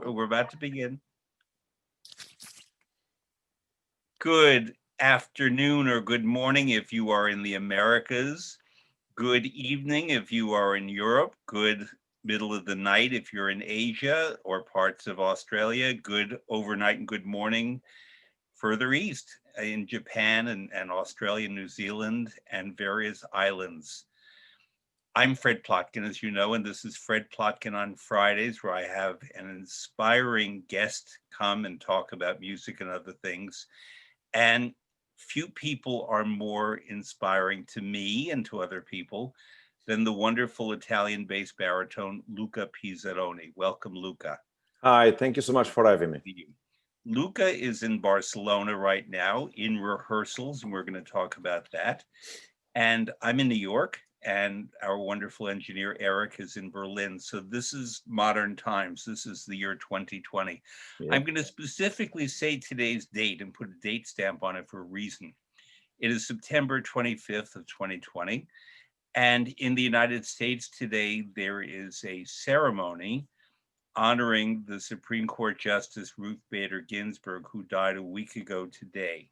We're about to begin. Good afternoon or good morning if you are in the Americas. Good evening if you are in Europe. Good middle of the night if you're in Asia or parts of Australia. Good overnight and good morning further east in Japan and Australia, New Zealand, and various islands. I'm Fred Plotkin, as you know, and this is Fred Plotkin on Fridays, where I have an inspiring guest come and talk about music and other things. And few people are more inspiring to me and to other people than the wonderful Italian-based baritone, Luca Pisaroni. Welcome, Luca. Hi, thank you so much for having me. Luca is in Barcelona right now in rehearsals, and we're going to talk about that. And I'm in New York, and our wonderful engineer, Eric, is in Berlin. So this is modern times. This is the year 2020. Yeah. I'm going to specifically say today's date and put a date stamp on it for a reason. It is September 25th of 2020. And in the United States today, there is a ceremony honoring the Supreme Court Justice Ruth Bader Ginsburg, who died a week ago today.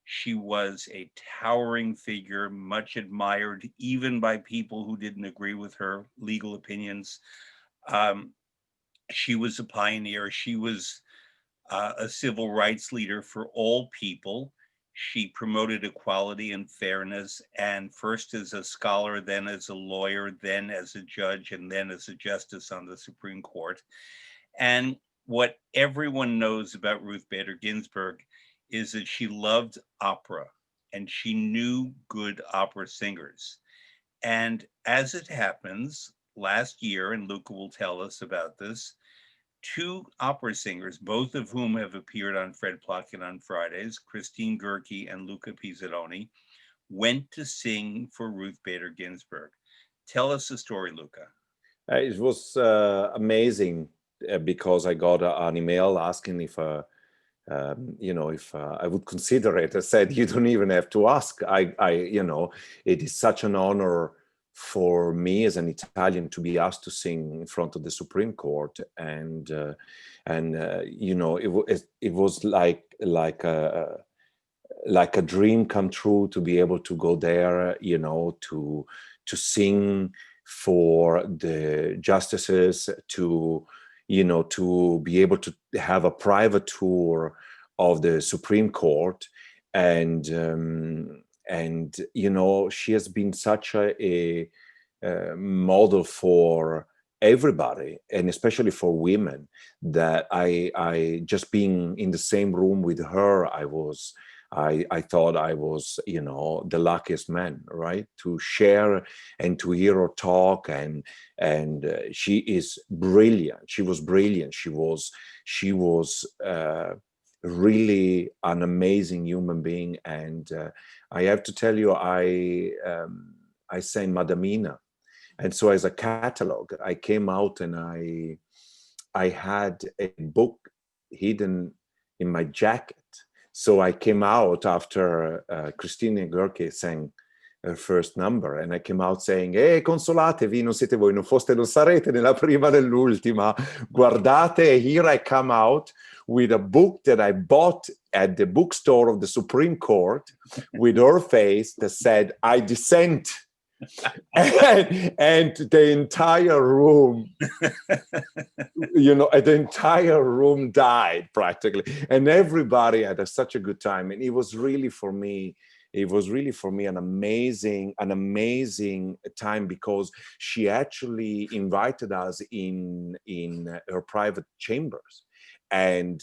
She was a towering figure, much admired, even by people who didn't agree with her legal opinions. She was a pioneer. She was a civil rights leader for all people. She promoted equality and fairness, and first as a scholar, then as a lawyer, then as a judge, and then as a justice on the Supreme Court. And what everyone knows about Ruth Bader Ginsburg is that she loved opera and she knew good opera singers. And as it happens, last year, and Luca will tell us about this, two opera singers, both of whom have appeared on Fred Plotkin on Fridays, Christine Goerke and Luca Pisaroni, went to sing for Ruth Bader Ginsburg. Tell us the story, Luca. It was amazing because I got an email asking if if I would consider it. I said, you don't even have to ask. It is such an honor for me as an Italian to be asked to sing in front of the Supreme Court, and it was like a dream come true to be able to go there, to sing for the justices, to be able to have a private tour of the Supreme Court. And she has been such a model for everybody, and especially for women, that I just being in the same room with her, I thought I was, the luckiest man, right? To share and to hear her talk, and she is brilliant. She was brilliant. She was really an amazing human being. And I have to tell you, I sang Madamina, and so as a catalog, I came out and I had a book hidden in my jacket. So I came out after Christine Goerke sang her first number, and I came out saying, consolatevi, non siete voi, non foste, non sarete nella prima dell'ultima. Guardate, here I come out with a book that I bought at the bookstore of the Supreme Court with her face that said, I dissent. and the entire room, the entire room died practically, and everybody had such a good time. And it was really for me an amazing time, because she actually invited us in her private chambers, and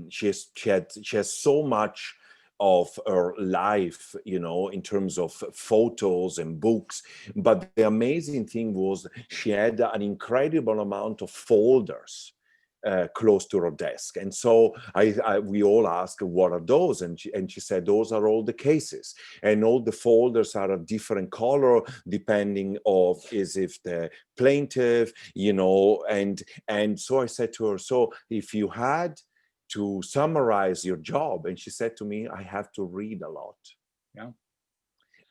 she has so much of her life, in terms of photos and books. But the amazing thing was she had an incredible amount of folders close to her desk. And so we all asked, what are those? And she said, those are all the cases. And all the folders are a different color, depending of if the plaintiff, and so I said to her, so if you had to summarize your job, and she said to me, I have to read a lot. Yeah.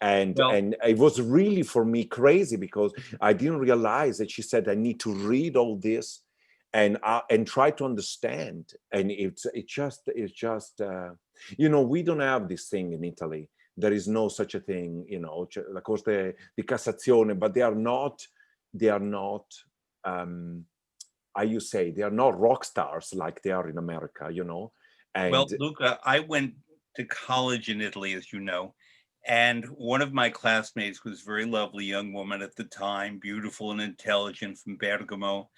Well, And it was really for me crazy because I didn't realize that she said I need to read all this and try to understand. And it's just you know, we don't have this thing in Italy. There is no such a thing, you know, la Corte di Cassazione, but they are not how you say, they are not rock stars like they are in America, you know. well, And Luca, I went to college in Italy, as you know, and one of my classmates was a very lovely young woman at the time, beautiful and intelligent, from Bergamo.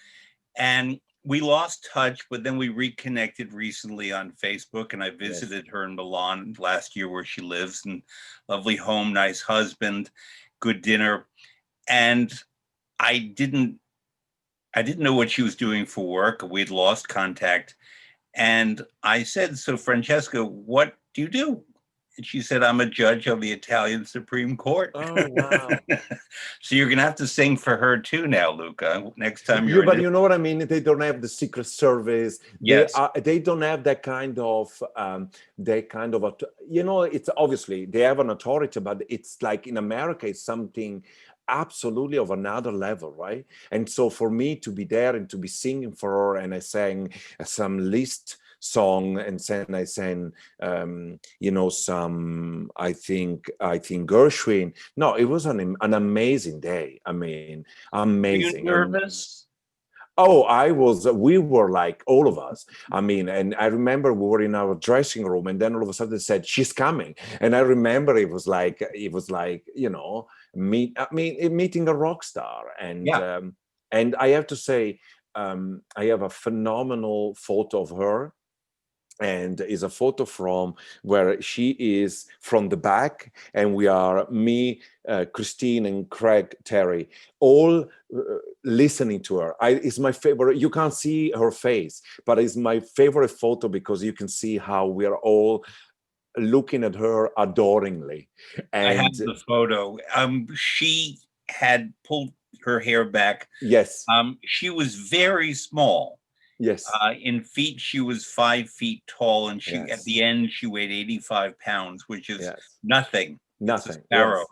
And we lost touch, but then we reconnected recently on Facebook, and I yes, visited her in Milan last year where she lives, and lovely home, nice husband, good dinner. And I didn't I didn't know what she was doing for work. We'd lost contact. And I said, "So, Francesca, what do you do?" And she said, "I'm a judge of the Italian Supreme Court." oh wow. So you're going to have to sing for her too now, Luca, next time You, you're in but it. you know what I mean? They don't have the Secret Service. Yes. They don't have that kind of you know, it's obviously they have an authority, but it's like in America, it's something absolutely of another level, right? And so for me to be there and to be singing for her, and I sang some Liszt song, and then I sang you know, some I think Gershwin. No, it was an amazing day. I mean, Were you amazing. And nervous? oh, we were like all of us. I mean, and I remember we were in our dressing room, and then all of a sudden they said, "She's coming." And I remember it was like, you know, meeting a rock star. Yeah. And I have to say, I have a phenomenal photo of her, and is a photo from where she is from the back, and we are me, Christine, and Craig Terry, all listening to her. It's my favorite. You can't see her face, but it's my favorite photo because you can see how we are all looking at her adoringly. I have And the photo. She had pulled her hair back. yes, She was very small. yes, In feet, she was 5 feet tall, and she at yes, the end she weighed 85 pounds, which is yes, nothing. It's a nothing, sparrow. yes,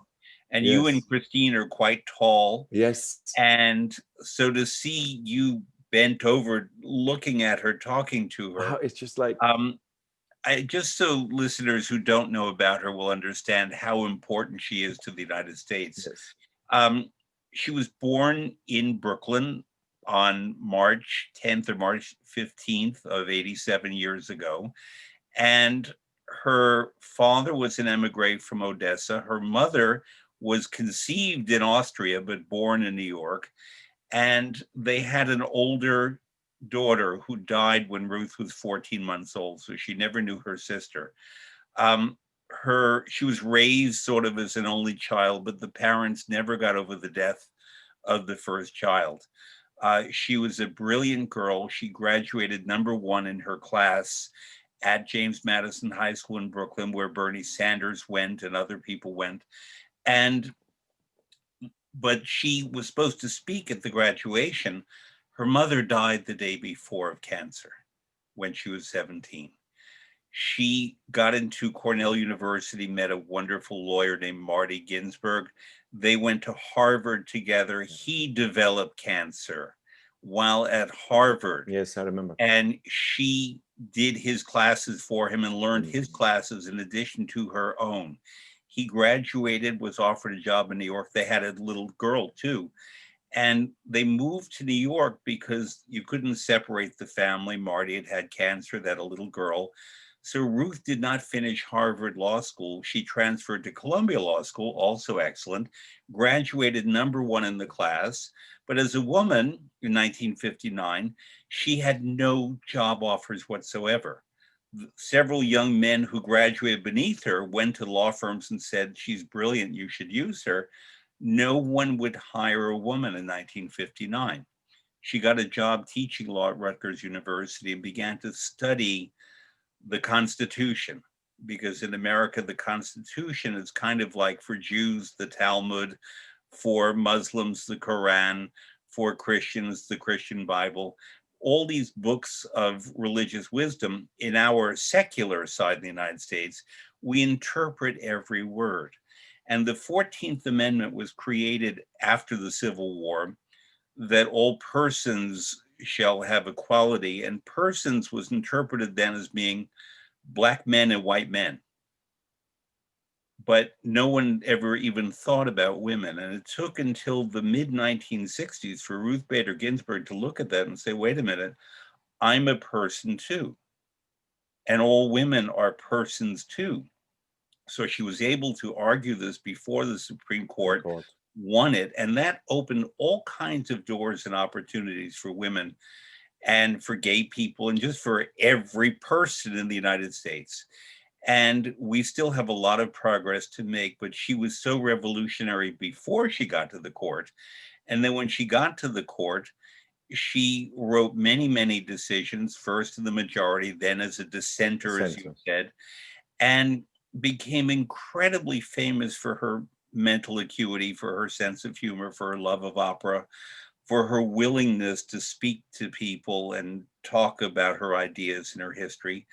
And you and yes, Christine are quite tall, yes. and so to see you bent over, looking at her, talking to her, It's just like, um, just so listeners who don't know about her will understand how important she is to the United States. yes. Um, she was born in Brooklyn on March 10th or March 15th of 87 years ago. And her father was an emigre from Odessa. Her mother was conceived in Austria, but born in New York. And they had an older daughter who died when Ruth was 14 months old. So she never knew her sister. Um, she was raised sort of as an only child, but the parents never got over the death of the first child. She was a brilliant girl. She graduated number one in her class at James Madison High School in Brooklyn, where Bernie Sanders went and other people went. And but she was supposed to speak at the graduation. Her mother died the day before of cancer when she was 17. She got into Cornell University, met a wonderful lawyer named Marty Ginsburg. They went to Harvard together. He developed cancer while at Harvard, Yes, I remember. and she did his classes for him and learned his Mm. classes in addition to her own. He graduated, was offered a job in New York. They had a little girl too. And they moved to New York because you couldn't separate the family. Marty had had cancer, that a little girl. So Ruth did not finish Harvard Law School. She transferred to Columbia Law School, also excellent, graduated number one in the class. But as a woman in 1959, she had no job offers whatsoever. Several young men who graduated beneath her went to law firms and said, "She's brilliant, you should use her." No one would hire a woman in 1959. She got a job teaching law at Rutgers University and began to study the Constitution, because in America, the Constitution is kind of like, for Jews, the Talmud, for Muslims, the Quran, for Christians, the Christian Bible. All these books of religious wisdom. In our secular side in the United States, we interpret every word. And the 14th Amendment was created after the Civil War, that all persons shall have equality, and persons was interpreted then as being Black men and white men. But no one ever even thought about women. And it took until the mid 1960s for Ruth Bader Ginsburg to look at that and say, wait a minute, I'm a person too. And all women are persons too. So she was able to argue this before the Supreme Court, won it, and that opened all kinds of doors and opportunities for women and for gay people and just for every person in the United States. And we still have a lot of progress to make, but she was so revolutionary before she got to the court. And then when she got to the court, she wrote many, many decisions, first in the majority, then as a dissenter, as you said, and became incredibly famous for her mental acuity, for her sense of humor, for her love of opera, for her willingness to speak to people and talk about her ideas and her history.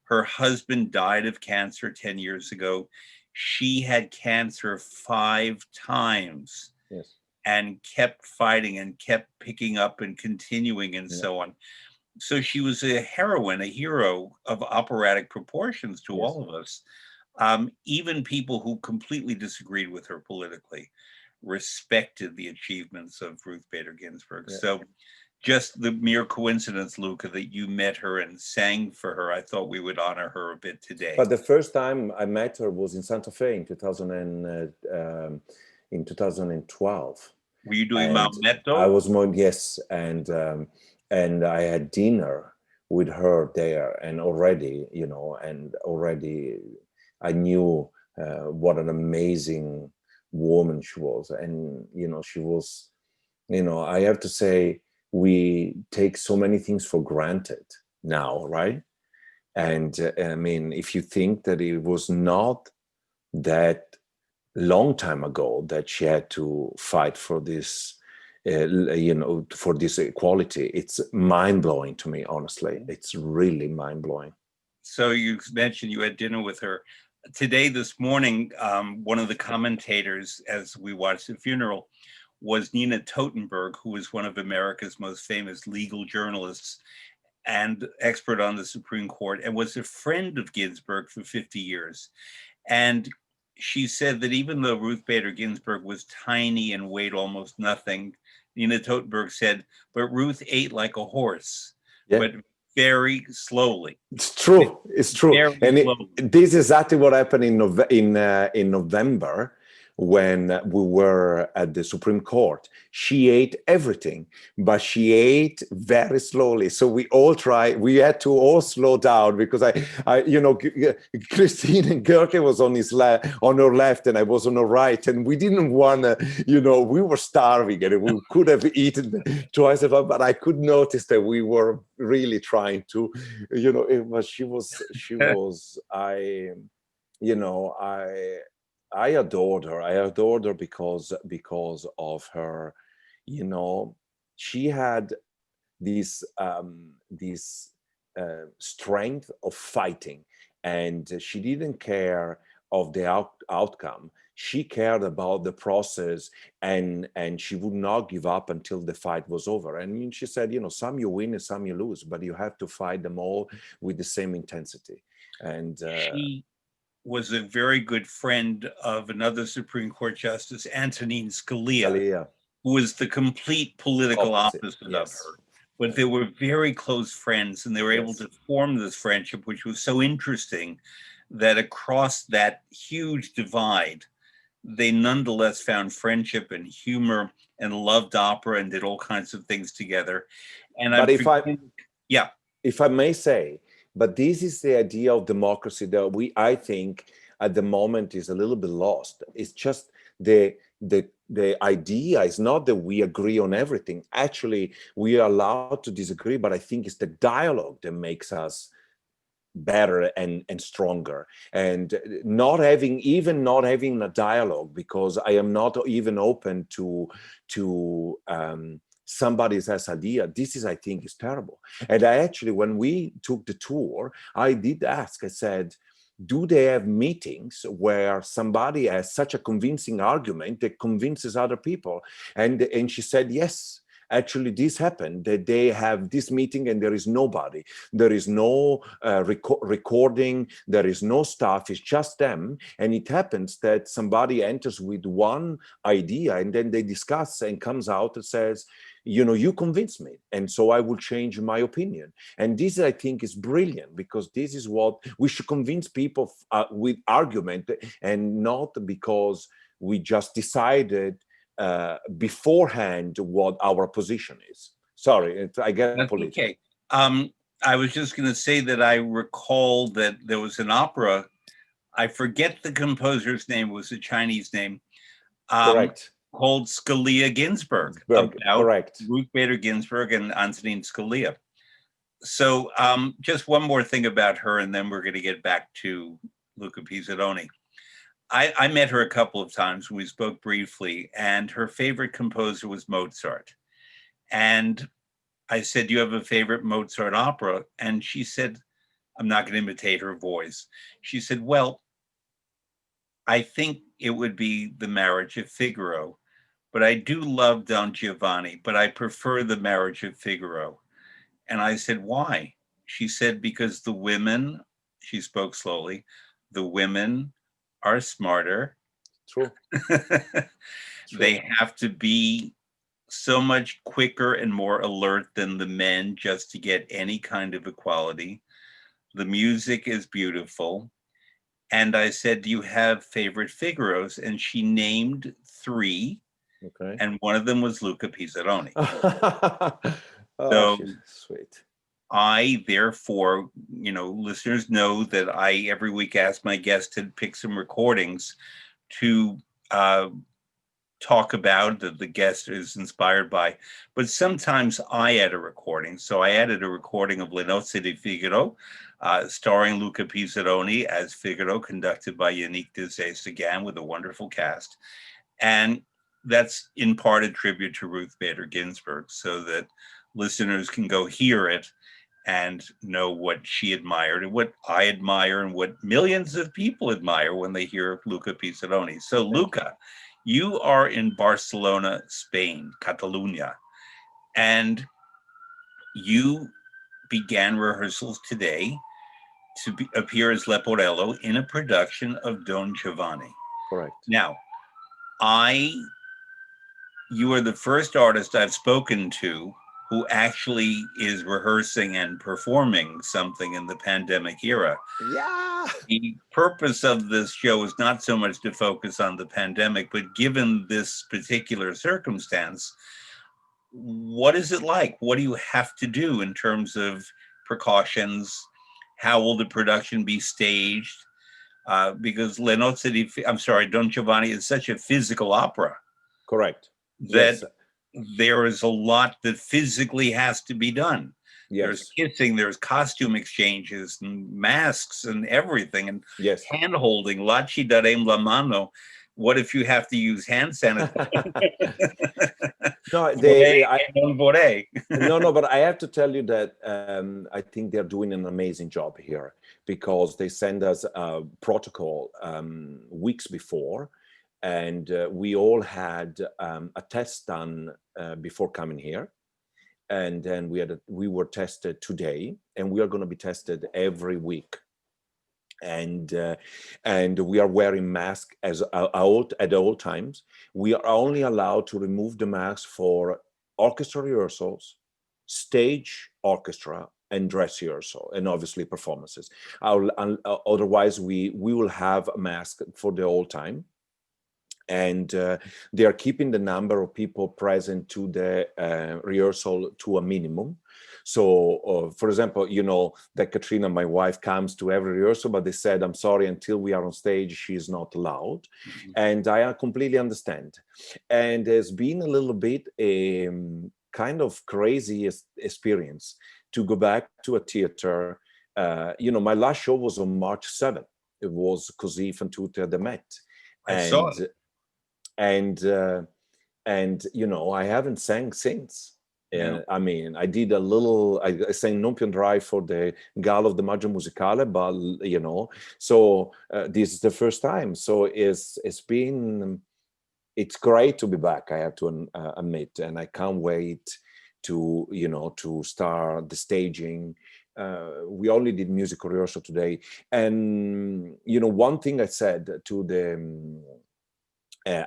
Her husband died of cancer 10 years ago. She had cancer 5 times. Yes. And kept fighting and kept picking up and continuing and so on. So she was a heroine, a hero of operatic proportions to all of us. Even people who completely disagreed with her politically respected the achievements of Ruth Bader Ginsburg. So just the mere coincidence, Luca, that you met her and sang for her, I thought we would honor her a bit today. But the first time I met her was in Santa Fe in 2012. Were you doing Maometto? I was more, yes, and I had dinner with her there, and already, I knew what an amazing woman she was, and she was, I have to say, we take so many things for granted now, right? And I mean, if you think that it was not that long time ago that she had to fight for this, for this equality, it's mind-blowing to me, honestly. It's really mind-blowing. So you mentioned you had dinner with her. Today, this morning, one of the commentators, as we watched the funeral, was Nina Totenberg, who was one of America's most famous legal journalists and expert on the Supreme Court, and was a friend of Ginsburg for 50 years. And she said that even though Ruth Bader Ginsburg was tiny and weighed almost nothing, Nina Totenberg said, but Ruth ate like a horse, but very slowly. It's true. It's true. And this is exactly what happened in November when we were at the Supreme Court. She ate everything, but she ate very slowly. So we had to all slow down, because Christine and Gerke was on her left and I was on her right, and we didn't want to, we were starving and we could have eaten twice, but I could notice that we were really trying to, I adored her. I adored her because of her, she had this strength of fighting, and she didn't care of the outcome. She cared about the process, and she would not give up until the fight was over. And she said, some you win and some you lose, but you have to fight them all with the same intensity. And she was a very good friend of another Supreme Court Justice, Antonin Scalia, who was the complete political opposite of her. But they were very close friends, and they were able to form this friendship, which was so interesting that across that huge divide, they nonetheless found friendship and humor and loved opera and did all kinds of things together. And if I may say, but this is the idea of democracy that I think at the moment is a little bit lost. It's just the idea is not that we agree on everything. Actually, we are allowed to disagree, but I think it's the dialogue that makes us better and stronger. And not having a dialogue, because I am not even open to somebody else's idea. This is, I think, is terrible. And I actually, when we took the tour, I did ask, I said, do they have meetings where somebody has such a convincing argument that convinces other people? And she said, yes, actually this happened, that they have this meeting and there is nobody, there is no recording, there is no stuff, it's just them. And it happens that somebody enters with one idea and then they discuss and comes out and says, you know, you convinced me, and so I will change my opinion. And this, I think, is brilliant, because this is what we should convince people with argument, and not because we just decided beforehand what our position is. Sorry, I get That's political. okay. I was just going to say that I recall that there was an opera. I forget the composer's name. It was a Chinese name. Correct. Called Scalia Ginsburg, about Correct. Ruth Bader Ginsburg and Antonin Scalia. So just one more thing about her, and then we're going to get back to Luca Pizzaroni. I met her a couple of times. We spoke briefly, and her favorite composer was Mozart. And I said, "Do you have a favorite Mozart opera?" And she said, I'm not going to imitate her voice. She said, well, I think it would be The Marriage of Figaro, but I do love Don Giovanni, but I prefer The Marriage of Figaro. And I said, why? She said, because the women, she spoke slowly, the women are smarter. True. They have to be so much quicker and more alert than the men just to get any kind of equality. The music is beautiful. And I said, do you have favorite Figaros? And she named 3. Okay. And one of them was Luca Pisaroni. Oh, so she's sweet. I, therefore, listeners know that I every week ask my guests to pick some recordings to talk about that the guest is inspired by. But sometimes I add a recording. So I added a recording of Le Nozze di Figaro, starring Luca Pisaroni as Figaro, conducted by Yannick Dezay-Sagan with a wonderful cast. And that's in part a tribute to Ruth Bader Ginsburg, so that listeners can go hear it and know what she admired and what I admire and what millions of people admire when they hear Luca Pisaroni. So Luca, you are in Barcelona, Spain, Catalunya, and you began rehearsals today to appear as Leporello in a production of Don Giovanni. Correct. Now, you are the first artist I've spoken to who actually is rehearsing and performing something in the pandemic era. Yeah. The purpose of this show is not so much to focus on the pandemic, but given this particular circumstance, what is it like? What do you have to do in terms of precautions? How will the production be staged? Because Don Giovanni is such a physical opera. Correct. That there is a lot that physically has to be done. Yes. There's kissing, there's costume exchanges and masks and everything, and hand holding, la ci darem la mano. What if you have to use hand sanitizer? No, but I have to tell you that I think they're doing an amazing job here, because they send us a protocol weeks before. And we all had a test done before coming here, and then we were tested today, and we are going to be tested every week. And we are wearing masks at all times. We are only allowed to remove the mask for orchestra rehearsals, stage orchestra, and dress rehearsal, and obviously performances. Otherwise, we will have a mask for the whole time. And they are keeping the number of people present to the rehearsal to a minimum. So, for example, that Katrina, my wife, comes to every rehearsal, but they said, I'm sorry, until we are on stage, she's not allowed. Mm-hmm. And I completely understand. And there's been a little bit a kind of crazy experience to go back to a theater. My last show was on March 7th. It was Così fan tutte at the Met. I saw it. And I haven't sang since. No. I mean, I did a little, I sang Non più andrai for the Gala of the Maggio Musicale, but, you know, so this is the first time. So it's great to be back, I have to admit, and I can't wait to, you know, to start the staging. We only did musical rehearsal today. And, you know, one thing I said to the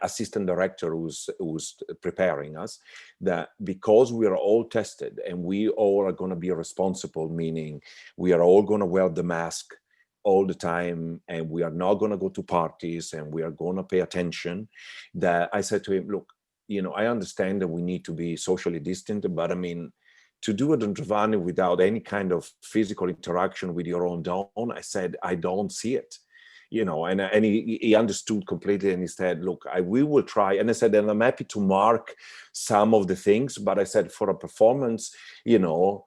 assistant director who's preparing us, that because we are all tested and we all are going to be responsible, meaning we are all going to wear the mask all the time and we are not going to go to parties and we are going to pay attention, that I said to him, look, you know, I understand that we need to be socially distant, but I mean, to do it on Giovanni without any kind of physical interaction with your own dawn, I said, I don't see it. You know, and he understood completely, and he said, look, we will try. And I said, and I'm happy to mark some of the things, but I said, for a performance, you know,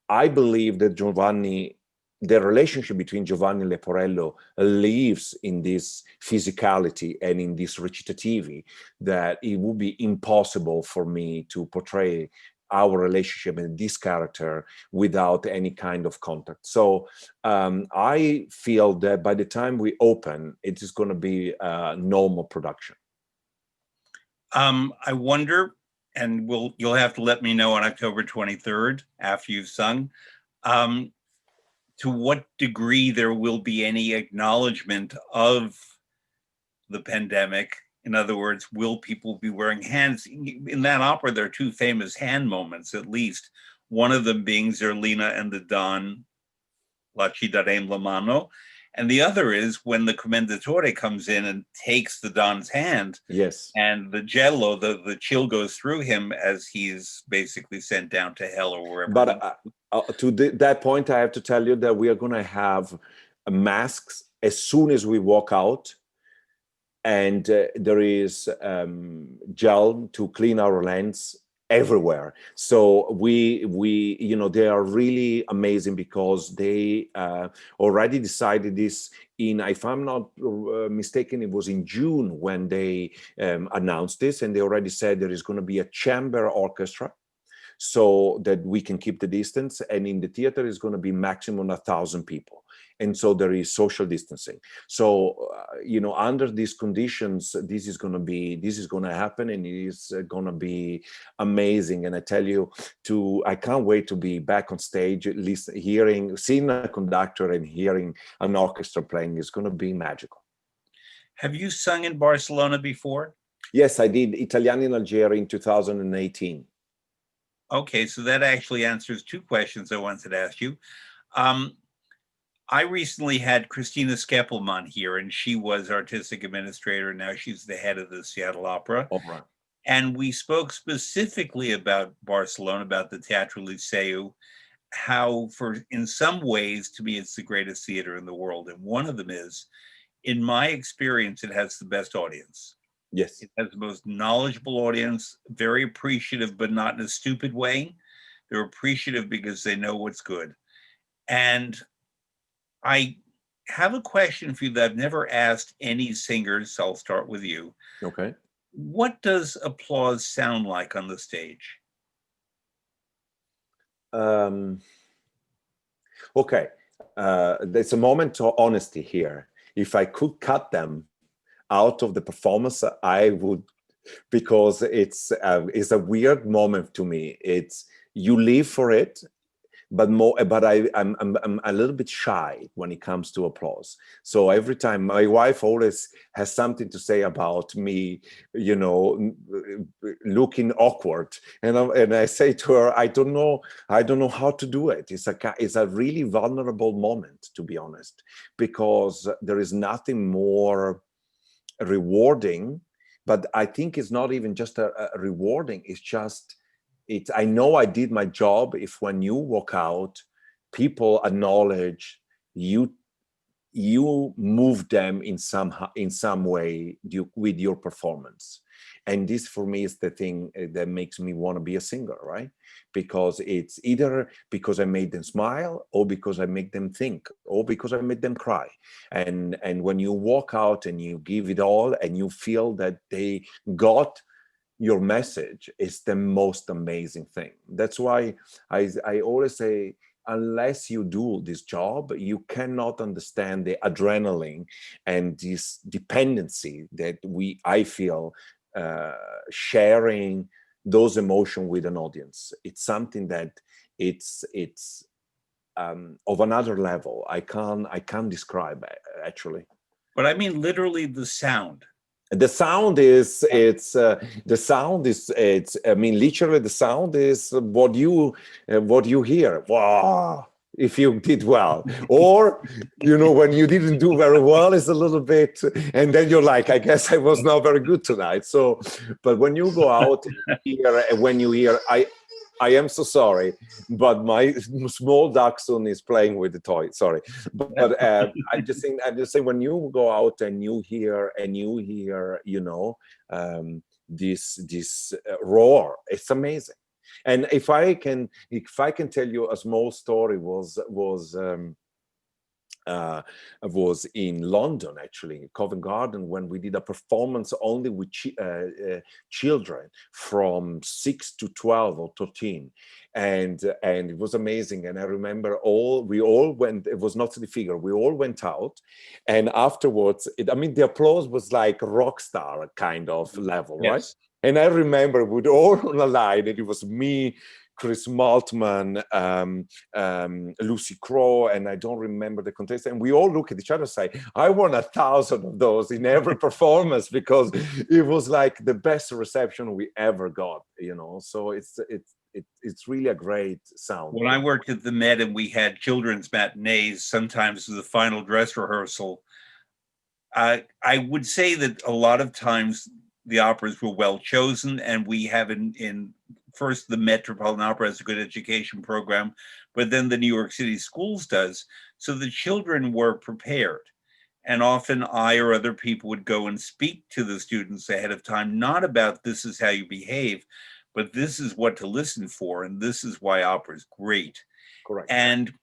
I believe that the relationship between Giovanni and Leporello lives in this physicality and in this recitative, that it would be impossible for me to portray our relationship and this character without any kind of contact. So I feel that by the time we open, it is going to be a normal production. I wonder, and you'll have to let me know on October 23rd after you've sung, to what degree there will be any acknowledgement of the pandemic. In other words, will people be wearing hands? In that opera, there are two famous hand moments, at least. One of them being Zerlina and the Don, La ci darem la mano. And the other is when the commendatore comes in and takes the Don's hand. Yes. And the jello, the chill goes through him as he's basically sent down to hell or wherever. But that point, I have to tell you that we are going to have masks as soon as we walk out. And there is gel to clean our lens everywhere. So we you know, they are really amazing because they already decided this in, if I'm not mistaken, it was in June when they announced this, and they already said there is going to be a chamber orchestra so that we can keep the distance, and in the theater is going to be maximum 1,000 people, and so there is social distancing. So you know, under these conditions, this is going to happen, and it is going to be amazing. And I tell you, I can't wait to be back on stage, at least seeing a conductor and hearing an orchestra playing is going to be magical. Have you sung in Barcelona before? Yes, I did Italiani in Algeria in 2018. Okay, so that actually answers two questions I wanted to ask you. I recently had Christina Skeppelman here, and she was artistic administrator, and now she's the head of the Seattle Opera. Opera. And we spoke specifically about Barcelona, about the Teatro Liceu, how in some ways, to me, it's the greatest theater in the world. And one of them is, in my experience, it has the best audience. Yes. It has the most knowledgeable audience, very appreciative, but not in a stupid way. They're appreciative because they know what's good. And I have a question for you that I've never asked any singers, so I'll start with you. Okay. What does applause sound like on the stage? Okay. There's a moment of honesty here. If I could cut them out of the performance, I would, because it's a weird moment to me. It's, you live for it, but I'm a little bit shy when it comes to applause. So every time, my wife always has something to say about me, you know, looking awkward, and I say to her, I don't know how to do it. It's a really vulnerable moment, to be honest, because there is nothing more rewarding. But I think it's not even just a rewarding, it's just, I know I did my job if when you walk out, people acknowledge you move them in some way with your performance. And this for me is the thing that makes me want to be a singer, right? Because it's either because I made them smile, or because I make them think, or because I made them cry. And when you walk out and you give it all and you feel that they got your message is the most amazing thing. That's why I always say, unless you do this job, you cannot understand the adrenaline and this dependency that I feel sharing those emotions with an audience. It's something that it's of another level. I can't describe actually. But I mean literally the sound. The sound is it's I mean literally the sound is what you hear. Wow, if you did well, or when you didn't do very well is a little bit, and then you're like, I guess I was not very good tonight. So but when you go out here, when you hear, I am so sorry, but my small dachshund is playing with the toy. Sorry, but I'm just saying, when you go out and you hear, this roar, it's amazing. And if I can tell you a small story, was in London, actually, in Covent Garden, when we did a performance only with children from 6 to 12 or 13. And it was amazing. And I remember we all went, it was not the figure, we all went out. And afterwards, the applause was like rock star kind of level, Yes. right? And I remember we'd all on a line, and it was me, Chris Maltman, Lucy Crow, and I don't remember the contestant. And we all look at each other and say, I want 1,000 of those in every performance, because it was like the best reception we ever got, So it's really a great sound. When I worked at the Met and we had children's matinees, sometimes the final dress rehearsal, I would say that a lot of times the operas were well chosen, and we have in first, the Metropolitan Opera has a good education program, but then the New York City Schools does. So the children were prepared. And often I or other people would go and speak to the students ahead of time, not about this is how you behave, but this is what to listen for, and this is why opera is great. Correct. And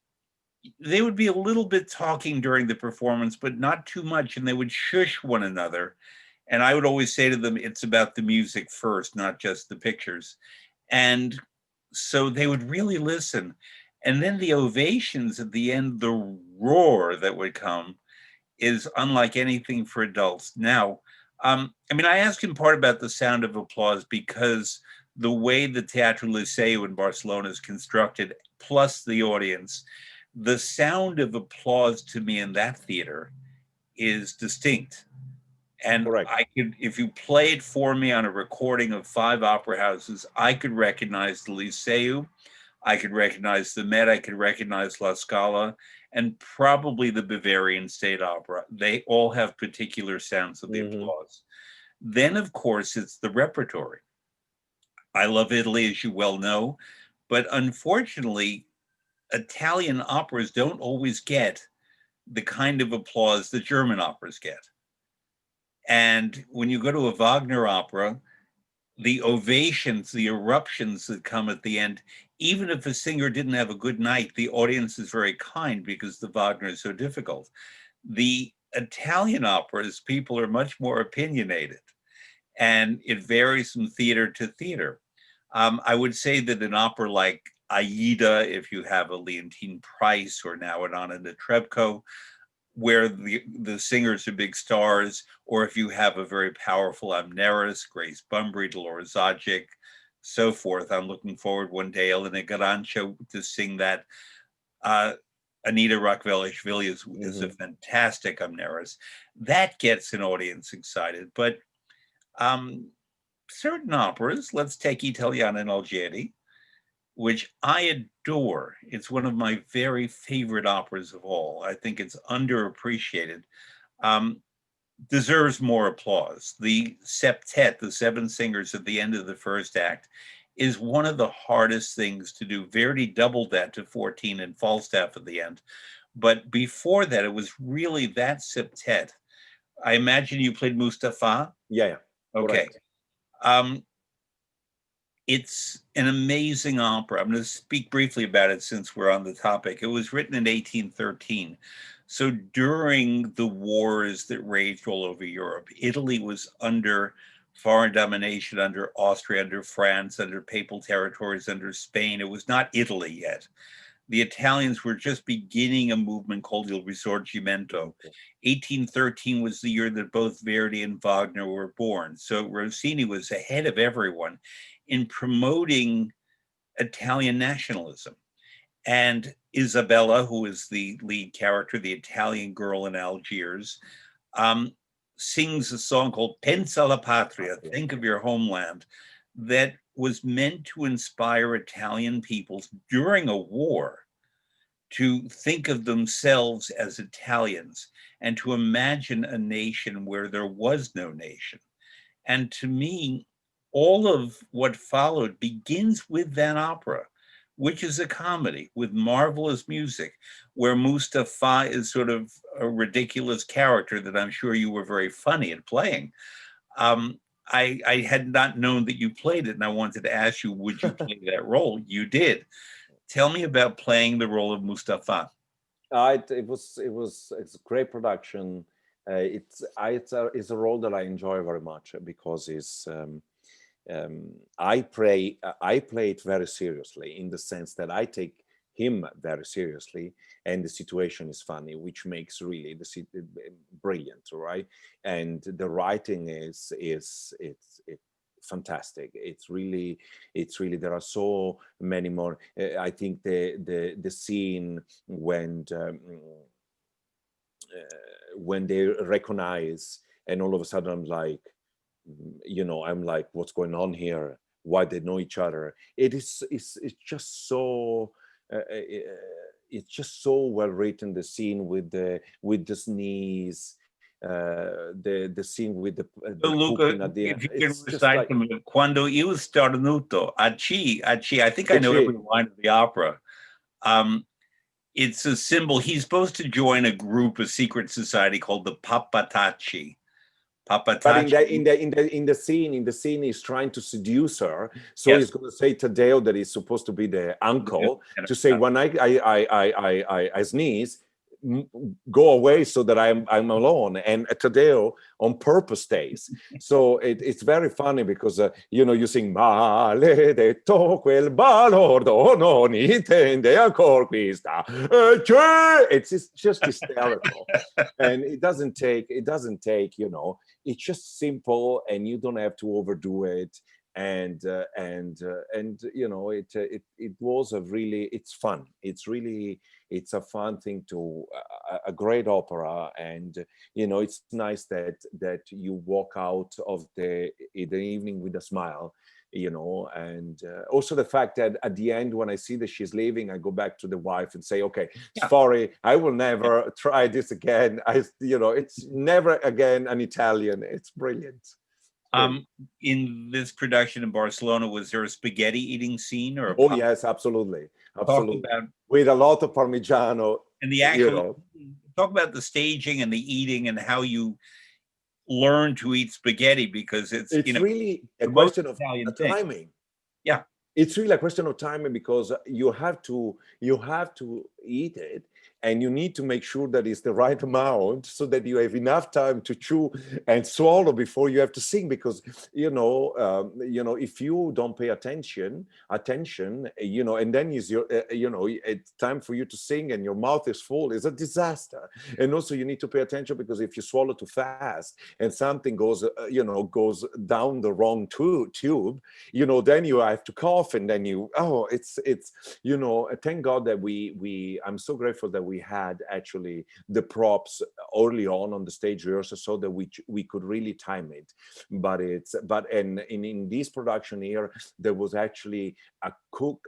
they would be a little bit talking during the performance, but not too much, and they would shush one another. And I would always say to them, it's about the music first, not just the pictures. And so they would really listen. And then the ovations at the end, the roar that would come, is unlike anything for adults. Now, I ask in part about the sound of applause because the way the Teatro Liceu in Barcelona is constructed, plus the audience, the sound of applause to me in that theater is distinct. And Correct. I could, if you play it for me on a recording of 5 opera houses, I could recognize the Liceu, I could recognize the Met, I could recognize La Scala, and probably the Bavarian State Opera. They all have particular sounds of the applause. Then, of course, it's the repertory. I love Italy, as you well know, but unfortunately, Italian operas don't always get the kind of applause that German operas get. And when you go to a Wagner opera, the ovations, the eruptions that come at the end, even if a singer didn't have a good night, the audience is very kind because the Wagner is so difficult. The Italian operas, people are much more opinionated, and it varies from theater to theater. I would say that an opera like Aida, if you have a Leontine Price or now an Anna Netrebko, where the singers are big stars, or if you have a very powerful Amneris, Grace Bumbry, Dolores Zajic, so forth. I'm looking forward one day, Elena Garancho, to sing that. Anita Rakvelishvili is a fantastic Amneris. That gets an audience excited. But certain operas, let's take Italiana and Algeria, which I adore. It's one of my very favorite operas of all. I think it's underappreciated. Deserves more applause. The septet, the 7 singers at the end of the first act, is one of the hardest things to do. Verdi doubled that to 14 and Falstaff at the end. But before that, it was really that septet. I imagine you played Mustafa? Yeah. Okay. It's an amazing opera. I'm going to speak briefly about it since we're on the topic. It was written in 1813. So during the wars that raged all over Europe, Italy was under foreign domination under Austria, under France, under papal territories, under Spain. It was not Italy yet. The Italians were just beginning a movement called Il Risorgimento. 1813 was the year that both Verdi and Wagner were born. So Rossini was ahead of everyone in promoting Italian nationalism. And Isabella, who is the lead character, the Italian girl in Algiers, sings a song called Pensa alla Patria, think of your homeland, that was meant to inspire Italian peoples during a war to think of themselves as Italians and to imagine a nation where there was no nation. And to me, all of what followed begins with that opera, which is a comedy with marvelous music, where Mustafa is sort of a ridiculous character that I'm sure you were very funny at playing. I had not known that you played it, and I wanted to ask you, would you play that role? You did. Tell me about playing the role of Mustafa. It's a great production. It's a role that I enjoy very much because I play it very seriously, in the sense that I take him very seriously, and the situation is funny, which makes really the brilliant, right? And the writing is it's fantastic. It's really there are so many more. I think the scene when they recognize, and all of a sudden I'm like, I'm like, what's going on here? Why they know each other? It's just so it's just so well written. The scene with the sneeze, the scene with the So Luca, cooking at the end. if you can It's just recite like them, Quando io starnuto, aci, aci, I think I know every Gigi. line of the opera. It's a symbol. He's supposed to join a group, a secret society called the Papatacci. But in Papatacci, the scene, he's trying to seduce her. So yes. he's going to say Taddeo, that is supposed to be the uncle, to say, when I sneeze, go away so that I'm alone. And Taddeo on purpose stays. So it's very funny because you sing maledetto quel balordo non intende ancor questa. It's just hysterical. And it doesn't take it's just simple, and you don't have to overdo it. And it was it's fun. It's a fun thing, to a great opera. And it's nice that you walk out of the evening with a smile, and also the fact that at the end, when I see that she's leaving, I go back to the wife and say, okay, sorry, I will never try this again. It's never again an Italian. It's brilliant. In this production in Barcelona, was there a spaghetti eating scene or Oh yes, absolutely. talk about With a lot of Parmigiano, and the actual talk about the staging and the eating and how you learn to eat spaghetti, because it's really a the most question of Italian thing. timing. Yeah, it's really a question of timing, because you have to eat it, and you need to make sure that it's the right amount, so that you have enough time to chew and swallow before you have to sing. Because if you don't pay attention, and then it's time for you to sing and your mouth is full, it's a disaster. And also you need to pay attention, because if you swallow too fast and something goes down the wrong tube, then you have to cough, and then thank God that I'm so grateful that we had actually the props early on the stage rehearsal, so that we could really time it. But in this production here, there was actually a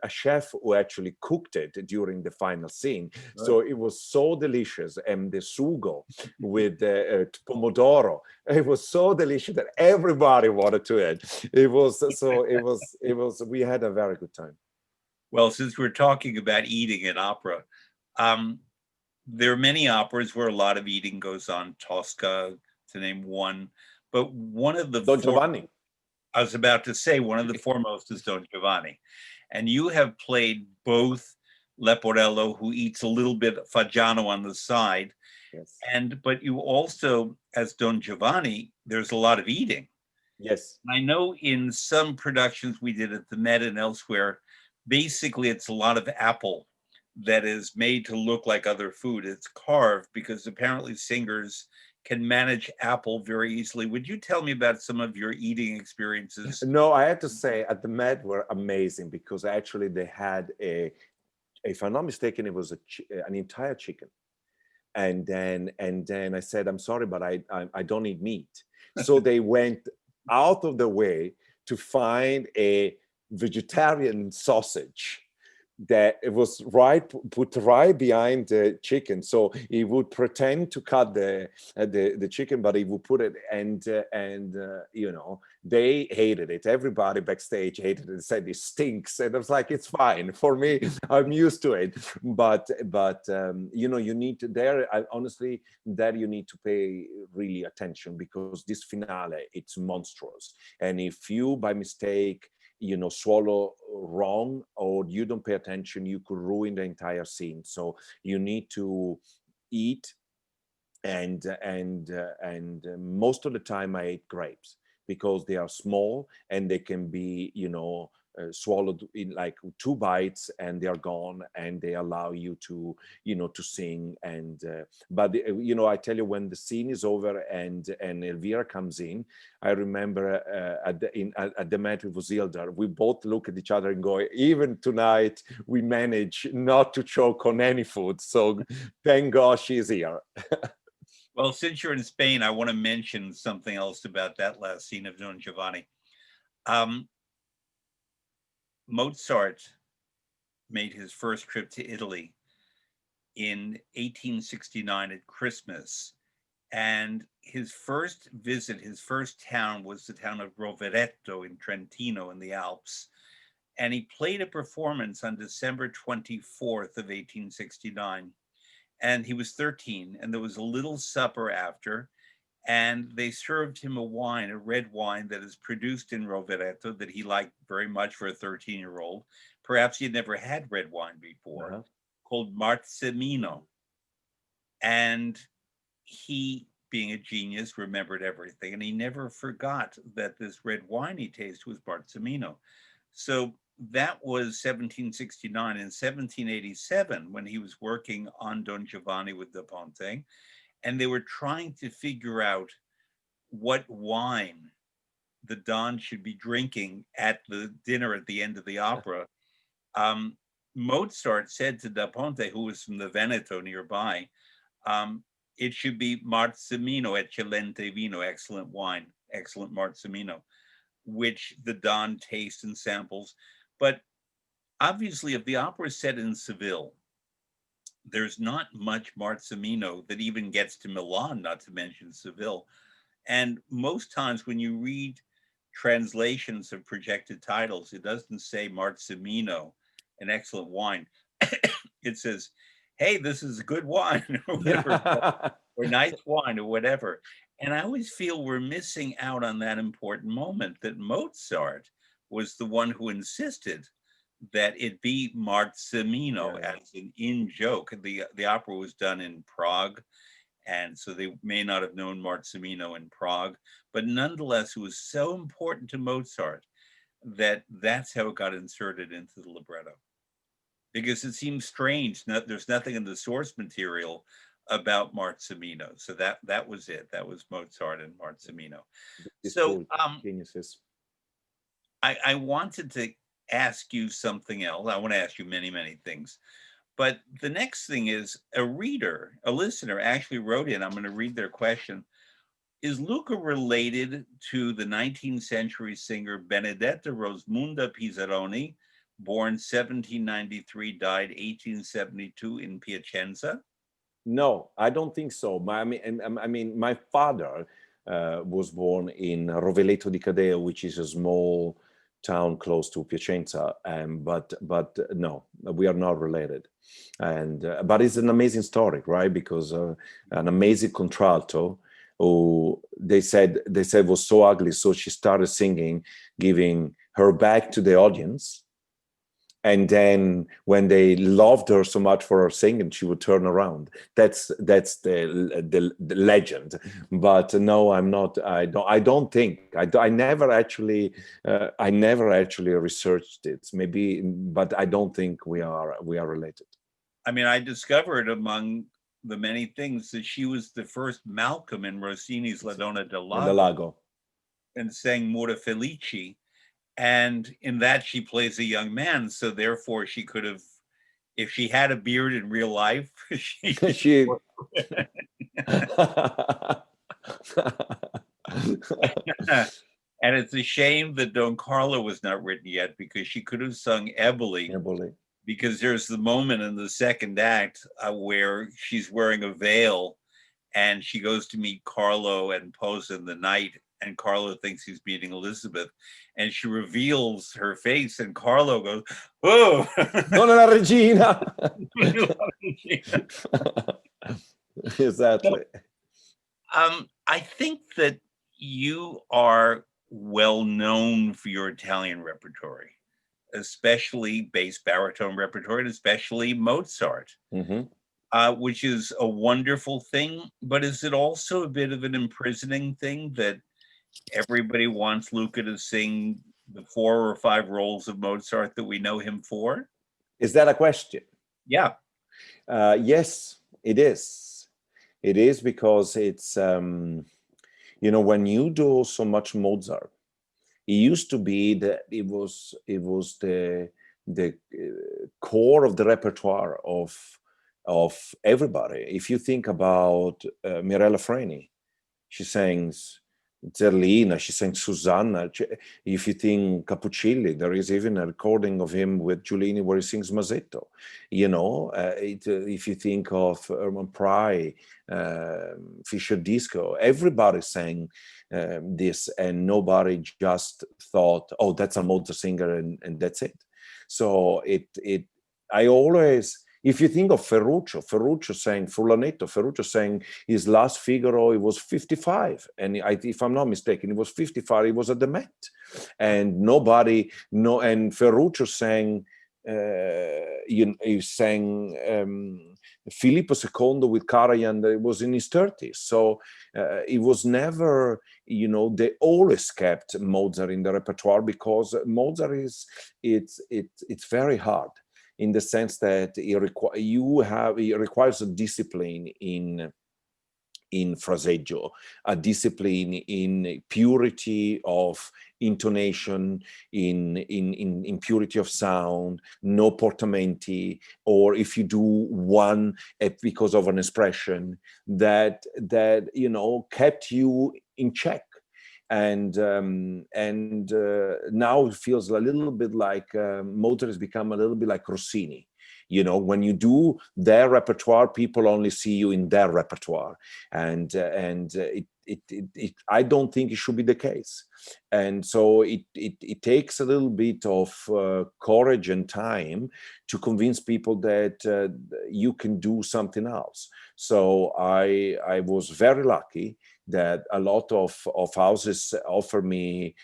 chef who actually cooked it during the final scene. Right. So it was so delicious, and the sugo with the pomodoro, it was so delicious that everybody wanted to eat. We had a very good time. Well, since we're talking about eating in opera, there are many operas where a lot of eating goes on. Tosca, to name one, but one of the Don Giovanni. I was about to say one of the foremost is Don Giovanni, and you have played both Leporello, who eats a little bit of Fagiano on the side, yes, but you also, as Don Giovanni, there's a lot of eating. Yes. I know in some productions we did at the Met and elsewhere, basically it's a lot of apple that is made to look like other food. It's carved because apparently singers can manage apple very easily. Would you tell me about some of your eating experiences? No, I have to say at the Met were amazing because actually they had if I'm not mistaken, it was an entire chicken. And then I said, I'm sorry, but I don't eat meat. So they went out of the way to find a vegetarian sausage that it was put right behind the chicken. So he would pretend to cut the chicken, but he would put it, and they hated it. Everybody backstage hated it and said it stinks. And I was like, it's fine for me. I'm used to it. But you need to honestly, that you need to pay really attention because this finale, it's monstrous. And if you by mistake swallow wrong or you don't pay attention, you could ruin the entire scene. So you need to eat, and most of the time I ate grapes because they are small and they can be swallowed in like 2 bites and they are gone, and they allow you to to sing. And but I tell you, when the scene is over and Elvira comes in, I remember at the Met with Hilda, we both look at each other and go, even tonight we manage not to choke on any food, so thank God she's here. Well, since you're in Spain, I want to mention something else about that last scene of Don Giovanni. Mozart made his first trip to Italy in 1869 at Christmas. And his first visit, his first town was the town of Rovereto in Trentino in the Alps. And he played a performance on December 24th of 1869. And he was 13, and there was a little supper after, and they served him a wine, a red wine that is produced in Rovereto that he liked very much for a 13-year-old. Perhaps he had never had red wine before, called Marzemino. And he, being a genius, remembered everything, and he never forgot that this red wine he tasted was Marzemino. So that was 1769. In 1787, when he was working on Don Giovanni with Da Ponte, and they were trying to figure out what wine the Don should be drinking at the dinner at the end of the opera, Mozart said to Da Ponte, who was from the Veneto nearby, it should be Marzemino, eccellente vino, excellent wine, excellent Marzemino, which the Don tastes and samples. But obviously, if the opera is set in Seville, there's not much Marzemino that even gets to Milan, not to mention Seville. And most times when you read translations of projected titles, it doesn't say Marzemino, an excellent wine. It says, hey, this is a good wine or whatever, or nice wine or whatever. And I always feel we're missing out on that important moment that Mozart was the one who insisted that it be Marzemino as an in joke. The opera was done in Prague, and so they may not have known Marzemino in Prague, but nonetheless, it was so important to Mozart that that's how it got inserted into the libretto. Because it seems strange that there's nothing in the source material about Marzemino. So that was it. That was Mozart and Marzemino. So geniuses. I wanted to ask you something else. I want to ask you many, many things. But the next thing is a reader, a listener actually wrote in. I'm going to read their question. Is Luca related to the 19th century singer Benedetta Rosmunda Pisaroni, born 1793, died 1872 in Piacenza? No, I don't think so. I mean, my father was born in Rovereto di Cadeo, which is a small town close to Piacenza, but no, we are not related. And but it's an amazing story, right? Because an amazing contralto who they said was so ugly, so she started singing, giving her back to the audience, And then when they loved her so much for her singing, she would turn around. That's the legend. But no, I'm not. I don't think. I never actually. I never actually researched it. Maybe, but I don't think we are related. I mean, I discovered among the many things that she was the first Malcolm in Rossini's La Donna del Del Lago Lago. and sang Mura Felici. And in that, she plays a young man. So therefore, she could have, if she had a beard in real life, She. And it's a shame that Don Carlo was not written yet, because she could have sung Eboli. Eboli. Because there's the moment in the second act where she's wearing a veil and she goes to meet Carlo and pose in the night, and Carlo thinks he's meeting Elizabeth, and she reveals her face and Carlo goes, "Oh, Donna la regina." Exactly. I think that you are well known for your Italian repertory, especially bass baritone repertory, and especially Mozart, which is a wonderful thing. But is it also a bit of an imprisoning thing that everybody wants Luca to sing the 4 or 5 roles of Mozart that we know him for? Is that a question? Yeah. Yes, it is. It is, because it's, when you do so much Mozart, it used to be that it was the core of the repertoire of everybody. If you think about Mirella Freni, she sings Zerlina, she sang Susanna. If you think Capuccilli, there is even a recording of him with Giulini where he sings Masetto. If you think of Herman Pry, Fischer Disco, everybody sang this, and nobody just thought, oh, that's a Mozart singer, and that's it. So I always, if you think of Ferruccio sang Furlanetto, Ferruccio sang his last Figaro, he was 55. And if I'm not mistaken, he was 55, he was at the Met. And and Ferruccio sang, he sang Filippo II with Karajan, it was in his 30s. So it was never, they always kept Mozart in the repertoire, because Mozart it's very hard, in the sense that it requires a discipline in fraseggio, a discipline in purity of intonation, in purity of sound, no portamenti, or if you do one because of an expression that kept you in check. And now it feels a little bit like Mozart has become a little bit like Rossini. When you do their repertoire, people only see you in their repertoire, and I don't think it should be the case. And so it takes a little bit of courage and time to convince people that you can do something else. So I was very lucky that a lot of houses offer me,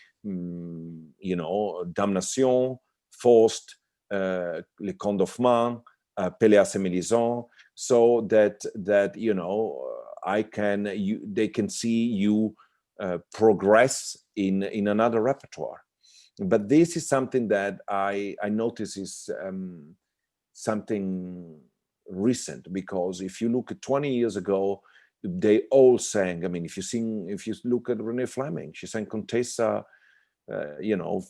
Damnation, Faust, Les Contes d'Hoffmann, Péléas et Mélisande, so that they can see you progress in another repertoire. But this is something that I notice is something recent, because if you look at 20 years ago, they all sang. I mean, if you look at Renee Fleming, she sang Contessa,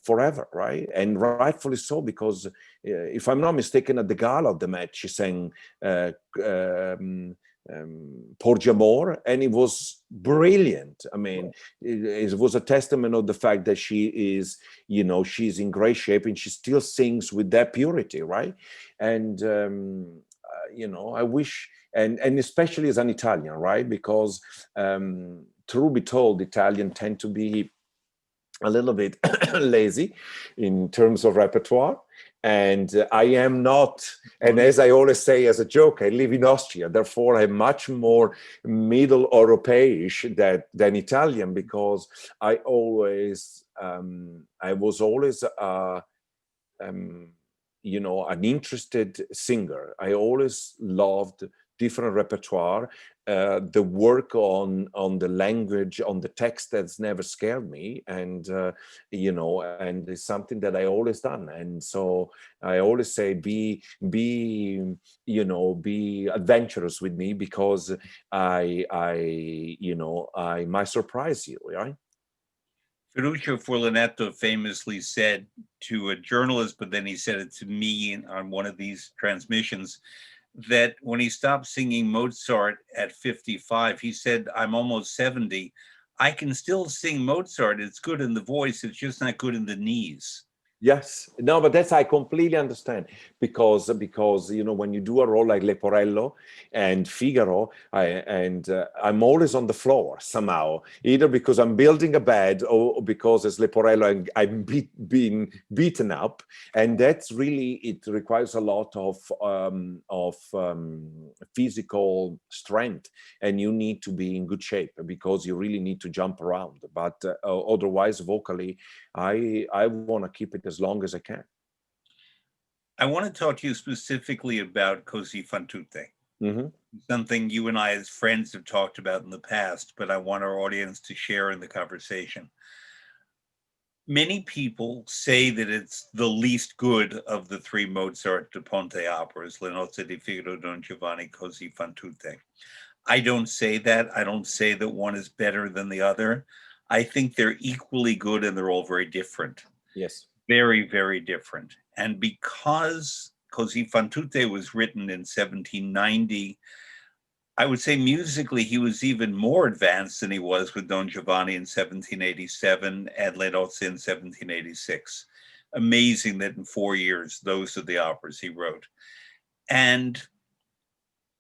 forever, right? And rightfully so, because if I'm not mistaken, at the gala of the Met, she sang Porgi Amor, and it was brilliant. I mean, it was a testament of the fact that she is, she's in great shape, and she still sings with that purity, right? And I wish, and especially as an Italian, right? Because truth be told, Italians tend to be a little bit lazy in terms of repertoire. And I am not, and as I always say as a joke, I live in Austria, therefore I'm much more middle Europeish than Italian, because I was always an interested singer. I always loved different repertoire. The work on the language, on the text, that's never scared me, and and it's something that I always done. And so I always say, be adventurous with me, because I might surprise you, right? Ferruccio Furlanetto famously said to a journalist, but then he said it to me on one of these transmissions, that when he stopped singing Mozart at 55, he said, I'm almost 70. I can still sing Mozart. It's good in the voice. It's just not good in the knees. Yes, no, but that's, I completely understand, because when you do a role like Leporello and Figaro, I'm always on the floor somehow, either because I'm building a bed, or because as Leporello I'm being beaten up, and that's really, it requires a lot of physical strength, and you need to be in good shape, because you really need to jump around. But otherwise, vocally, I want to keep it as long as I can. I want to talk to you specifically about Così fan tutte, something you and I as friends have talked about in the past, but I want our audience to share in the conversation. Many people say that it's the least good of the three Mozart da Ponte operas, Le Nozze di Figaro, Don Giovanni, Così fan tutte. I don't say that. I don't say that one is better than the other. I think they're equally good, and they're all very different. Yes. Very, very different. And because Così fan tutte was written in 1790, I would say musically he was even more advanced than he was with Don Giovanni in 1787 and Le Nozze in 1786. Amazing that in 4 years, those are the operas he wrote. And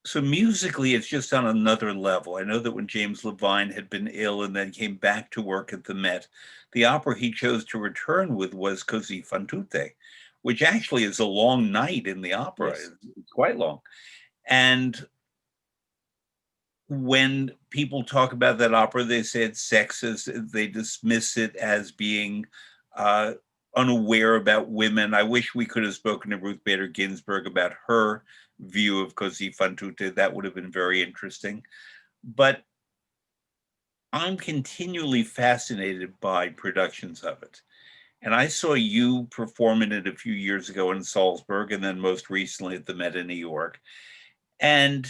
so musically, it's just on another level. I know that when James Levine had been ill and then came back to work at the Met, the opera he chose to return with was Così fan tutte, which actually is a long night in the opera. Yes. It's quite long. And when people talk about that opera, they say it's sexist. They dismiss it as being unaware about women. I wish we could have spoken to Ruth Bader Ginsburg about her view of Così fan tutte. That would have been very interesting. But I'm continually fascinated by productions of it. And I saw you performing it a few years ago in Salzburg, and then most recently at the Met in New York. And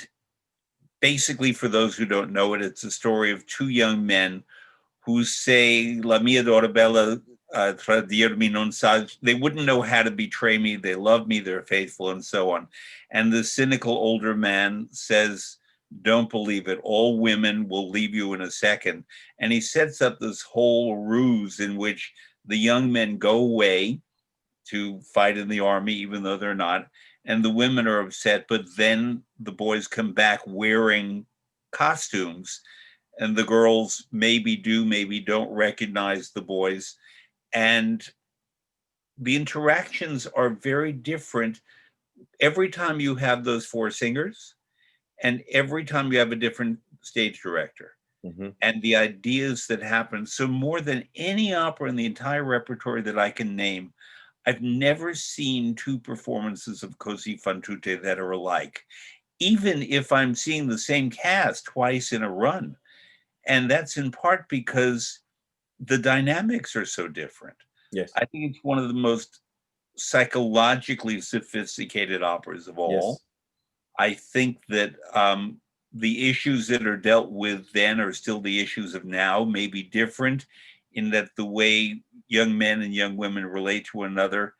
basically, for those who don't know it, it's a story of two young men who say, La mia Dorabella tradirmi non sa. They wouldn't know how to betray me. They love me. They're faithful, and so on. And the cynical older man says, don't believe it. All women will leave you in a second. And he sets up this whole ruse in which the young men go away to fight in the army, even though they're not. And the women are upset, but then the boys come back wearing costumes, and the girls maybe do, maybe don't recognize the boys. And the interactions are very different every time you have those four singers, and every time you have a different stage director. And the ideas that happen. So more than any opera in the entire repertory that I can name, I've never seen two performances of Così fan tutte that are alike, even if I'm seeing the same cast twice in a run. And that's in part because the dynamics are so different. Yes. I think it's one of the most psychologically sophisticated operas of all. Yes. I think that the issues that are dealt with then are still the issues of now, maybe different in that the way young men and young women relate to one another.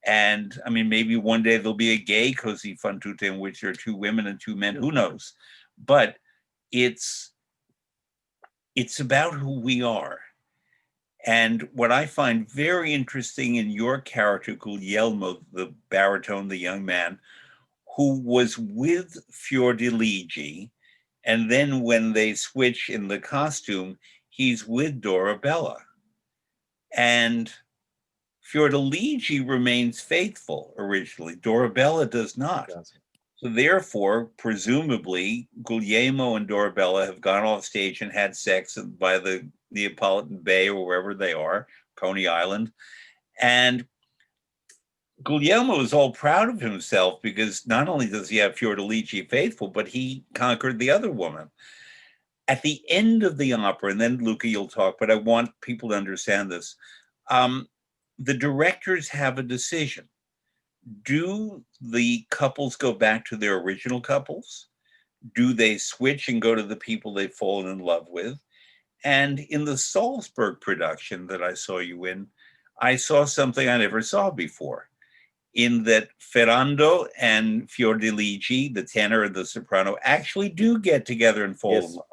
And I mean, maybe one day there'll be a gay Così fan tutte in which there are two women and two men, who knows? But it's about who we are. And what I find very interesting in your character, Guglielmo, the baritone, the young man, who was with Fiordiligi, and then when they switch in the costume, he's with Dorabella. And Fiordiligi remains faithful originally. Dorabella does not. So therefore, presumably, Guglielmo and Dorabella have gone off stage and had sex by the Neapolitan Bay or wherever they are, Coney Island. And Guglielmo is all proud of himself because not only does he have Fiordalici faithful, but he conquered the other woman. At the end of the opera, and then Luca, you'll talk, but I want people to understand this. Um, the directors have a decision. Do the couples go back to their original couples? Do they switch and go to the people they've fallen in love with? And in the Salzburg production that I saw you in, I saw something I never saw before, in that Ferrando and Fiordalici, the tenor and the soprano, actually do get together and fall in Yes, love.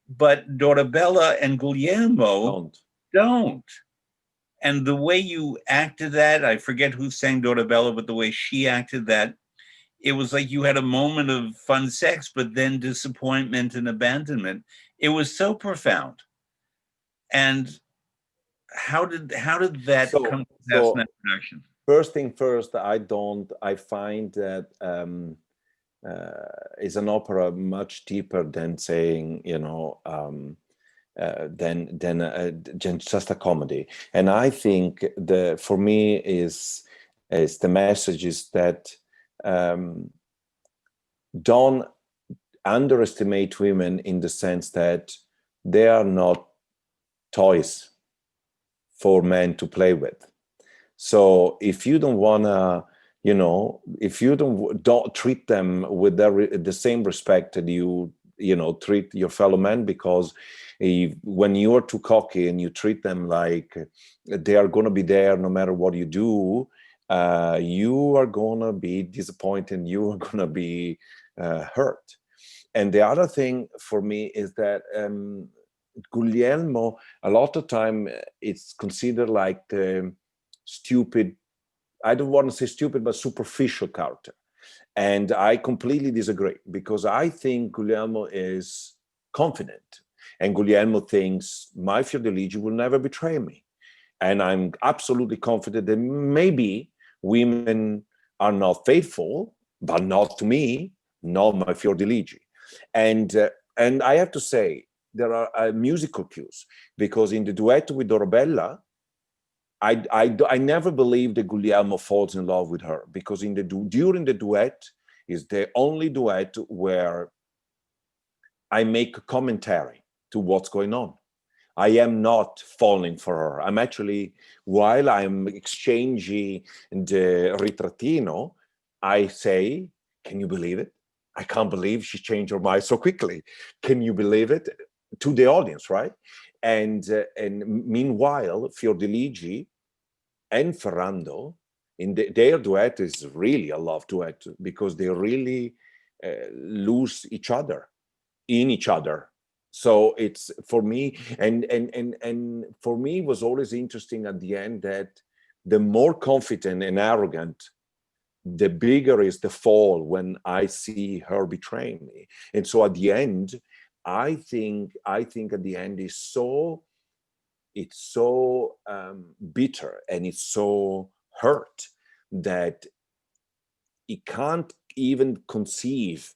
But Dorabella and Guglielmo don't. And the way you acted that, I forget who sang Dorabella, but the way she acted that, it was like you had a moment of fun sex, but then disappointment and abandonment. It was so profound. And how did that come to pass in that production? First thing first, I find that is an opera much deeper than saying, than just a comedy. And I think for me is the message is that don't underestimate women in the sense that they are not toys for men to play with. So if you don't want to, if you don't treat them with the same respect that you treat your fellow men, because when you are too cocky and you treat them like they are going to be there no matter what you do, you are going to be disappointed. You are going to be hurt. And the other thing for me is that Guglielmo, a lot of time it's considered like the stupid, I don't want to say stupid, but superficial character. And I completely disagree, because I think Guglielmo is confident. And Guglielmo thinks my Fiordalici will never betray me. And I'm absolutely confident that maybe women are not faithful, but not to me, not my Fiordalici. And I have to say, there are musical cues, because in the duet with Dorabella, I never believed that Guglielmo falls in love with her, because during the duet is the only duet where I make a commentary to what's going on. I am not falling for her. I'm actually, while I'm exchanging the ritrattino, I say, can you believe it? I can't believe she changed her mind so quickly. Can you believe it? To the audience, right? And meanwhile, Fiordalici and Ferrando, their duet is really a love duet, because they really lose each other in each other. So it's for me, and for me, it was always interesting at the end that the more confident and arrogant, the bigger is the fall when I see her betraying me. And so at the end, I think at the end is it's so bitter and it's so hurt that it can't even conceive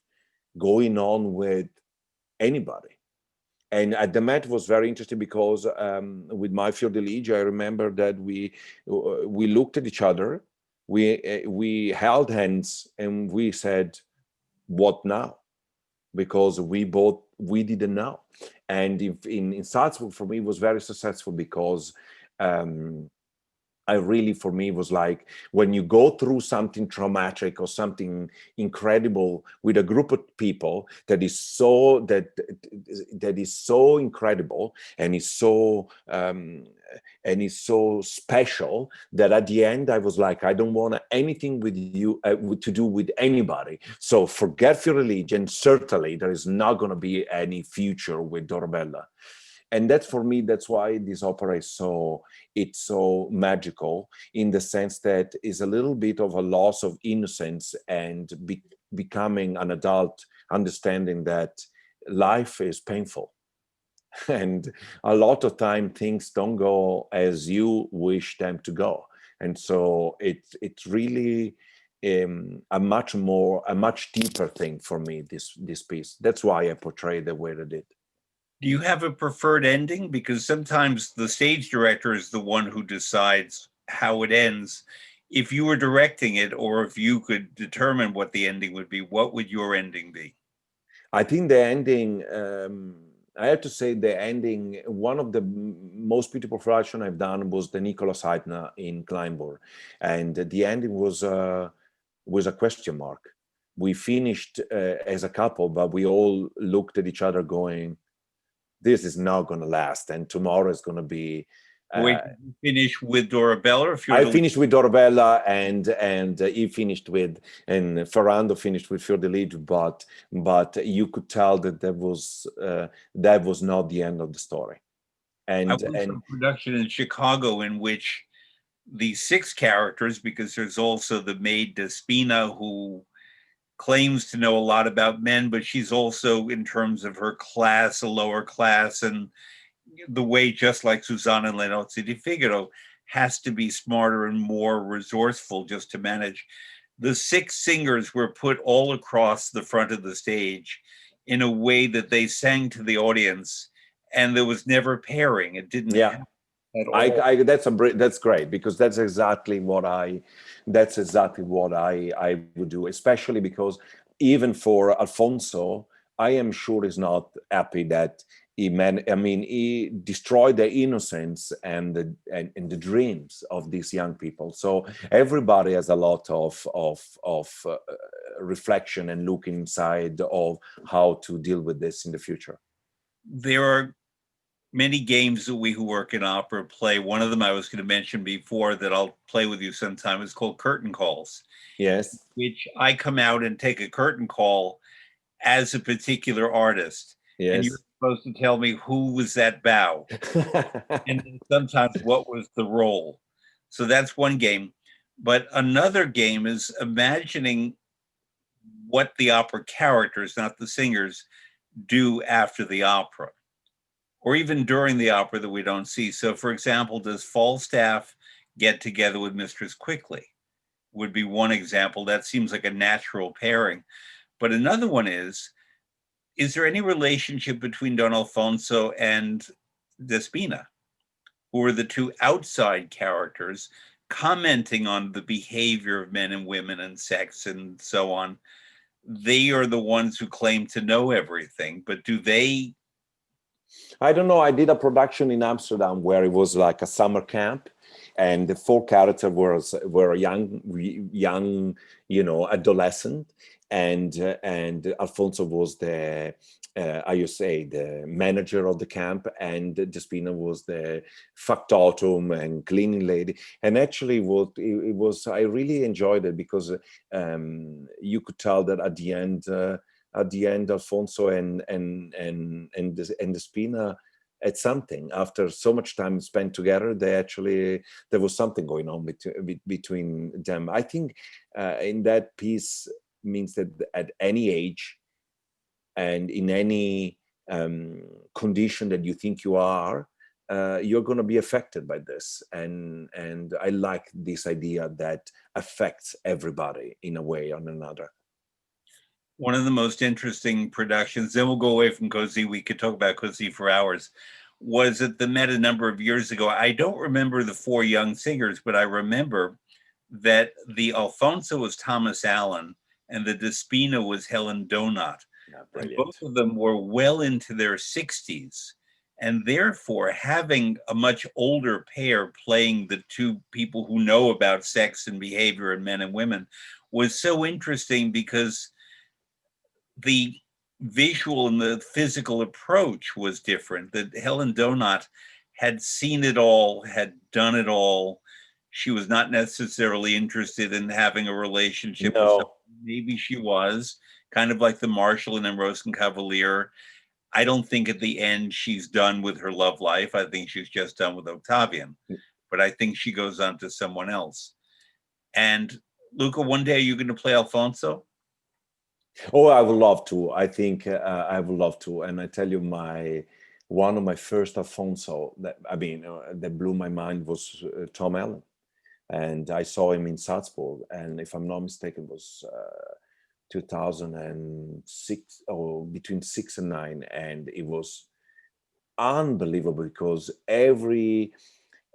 going on with anybody. And at the Met was very interesting, because with my Fiordalici, I remember that we looked at each other, we held hands, and we said, "What now?" Because we didn't know. And in Salzburg, for me, it was very successful, because I really, for me, was like, when you go through something traumatic or something incredible with a group of people that is so incredible and is so special, that at the end I was like, I don't want anything with you to do with anybody. So forget your religion. Certainly, there is not going to be any future with Dorabella. And that's, for me, that's why this opera is so magical, in the sense that is a little bit of a loss of innocence and becoming an adult, understanding that life is painful. And a lot of time things don't go as you wish them to go. And so it's really a much deeper thing for me, this piece. That's why I portray the way I did. Do you have a preferred ending? Because sometimes the stage director is the one who decides how it ends. If you were directing it, or if you could determine what the ending would be, what would your ending be? I think the ending, I have to say the ending, one of the most beautiful production I've done was the Nicholas Heitner in Kleinburg. And the ending was a question mark. We finished as a couple, but we all looked at each other going, this is not going to last. And tomorrow is going to be, Wait, finish with Dorabella, if you were I to finished with Dorabella, and he finished with, and Ferrando finished with Fior di Lido, but you could tell that that was not the end of the story. I And went to a production in Chicago in which the six characters, because there's also the maid Despina, who claims to know a lot about men, but she's also, in terms of her class, a lower class, and the way, just like Susanna Lenozzi di Figaro, has to be smarter and more resourceful just to manage. The six singers were put all across the front of the stage in a way that they sang to the audience, and there was never pairing. It didn't yeah, happen at all. that's great, because that's exactly what I would do, especially because even for Alfonso, I am sure he's not happy that he destroyed the innocence and the dreams of these young people. So everybody has a lot of reflection and look inside of how to deal with this in the future. There are many games that we who work in opera play. One of them I was going to mention before that I'll play with you sometime is called curtain calls, Yes. which I come out and take a curtain call as a particular artist, and you're Yes. supposed to tell me who was that bow, and then sometimes what was the role. So that's one game. But another game is imagining what the opera characters, not the singers, do after the opera, or even during the opera that we don't see. So, for example, does Falstaff get together with Mistress Quickly? Would be one example. That seems like a natural pairing. But another one is there any relationship between Don Alfonso and Despina, who are the two outside characters commenting on the behavior of men and women and sex and so on? They are the ones who claim to know everything, but do they? I don't know. I did a production in Amsterdam where it was like a summer camp, and the four characters were young, adolescent, and Alfonso was the I say the manager of the camp, and Despina was the factotum and cleaning lady. And actually, what it was, I really enjoyed it because you could tell that at the end. Alfonso and Despina at something after so much time spent together. There was something going on between them. I think in that piece means that at any age and in any condition that you think you are, you're going to be affected by this, and I like this idea that affects everybody in a way or another. One of the most interesting productions, then we'll go away from Così. We could talk about Così for hours. Was at the Met a number of years ago. I don't remember the four young singers, but I remember that the Alfonso was Thomas Allen and the Despina was Helen Donat. Yeah, And brilliant. both of them were well into their 60s. And therefore, having a much older pair playing the two people who know about sex and behavior in men and women was so interesting because the visual and the physical approach was different. That Helen Donat had seen it all, had done it all. She was not necessarily interested in having a relationship with someone. No. Maybe she was, kind of like the Marshal and Rosenkavalier. I don't think at the end she's done with her love life. I think she's just done with Octavian. But I think she goes on to someone else. And Luca, one day you're going to play Alfonso? Oh, I would love to. I think I would love to. And I tell you, one of my first Alfonso that blew my mind was Tom Allen, and I saw him in Salzburg. And if I'm not mistaken, it was 2006 or between 6 and 9, and it was unbelievable because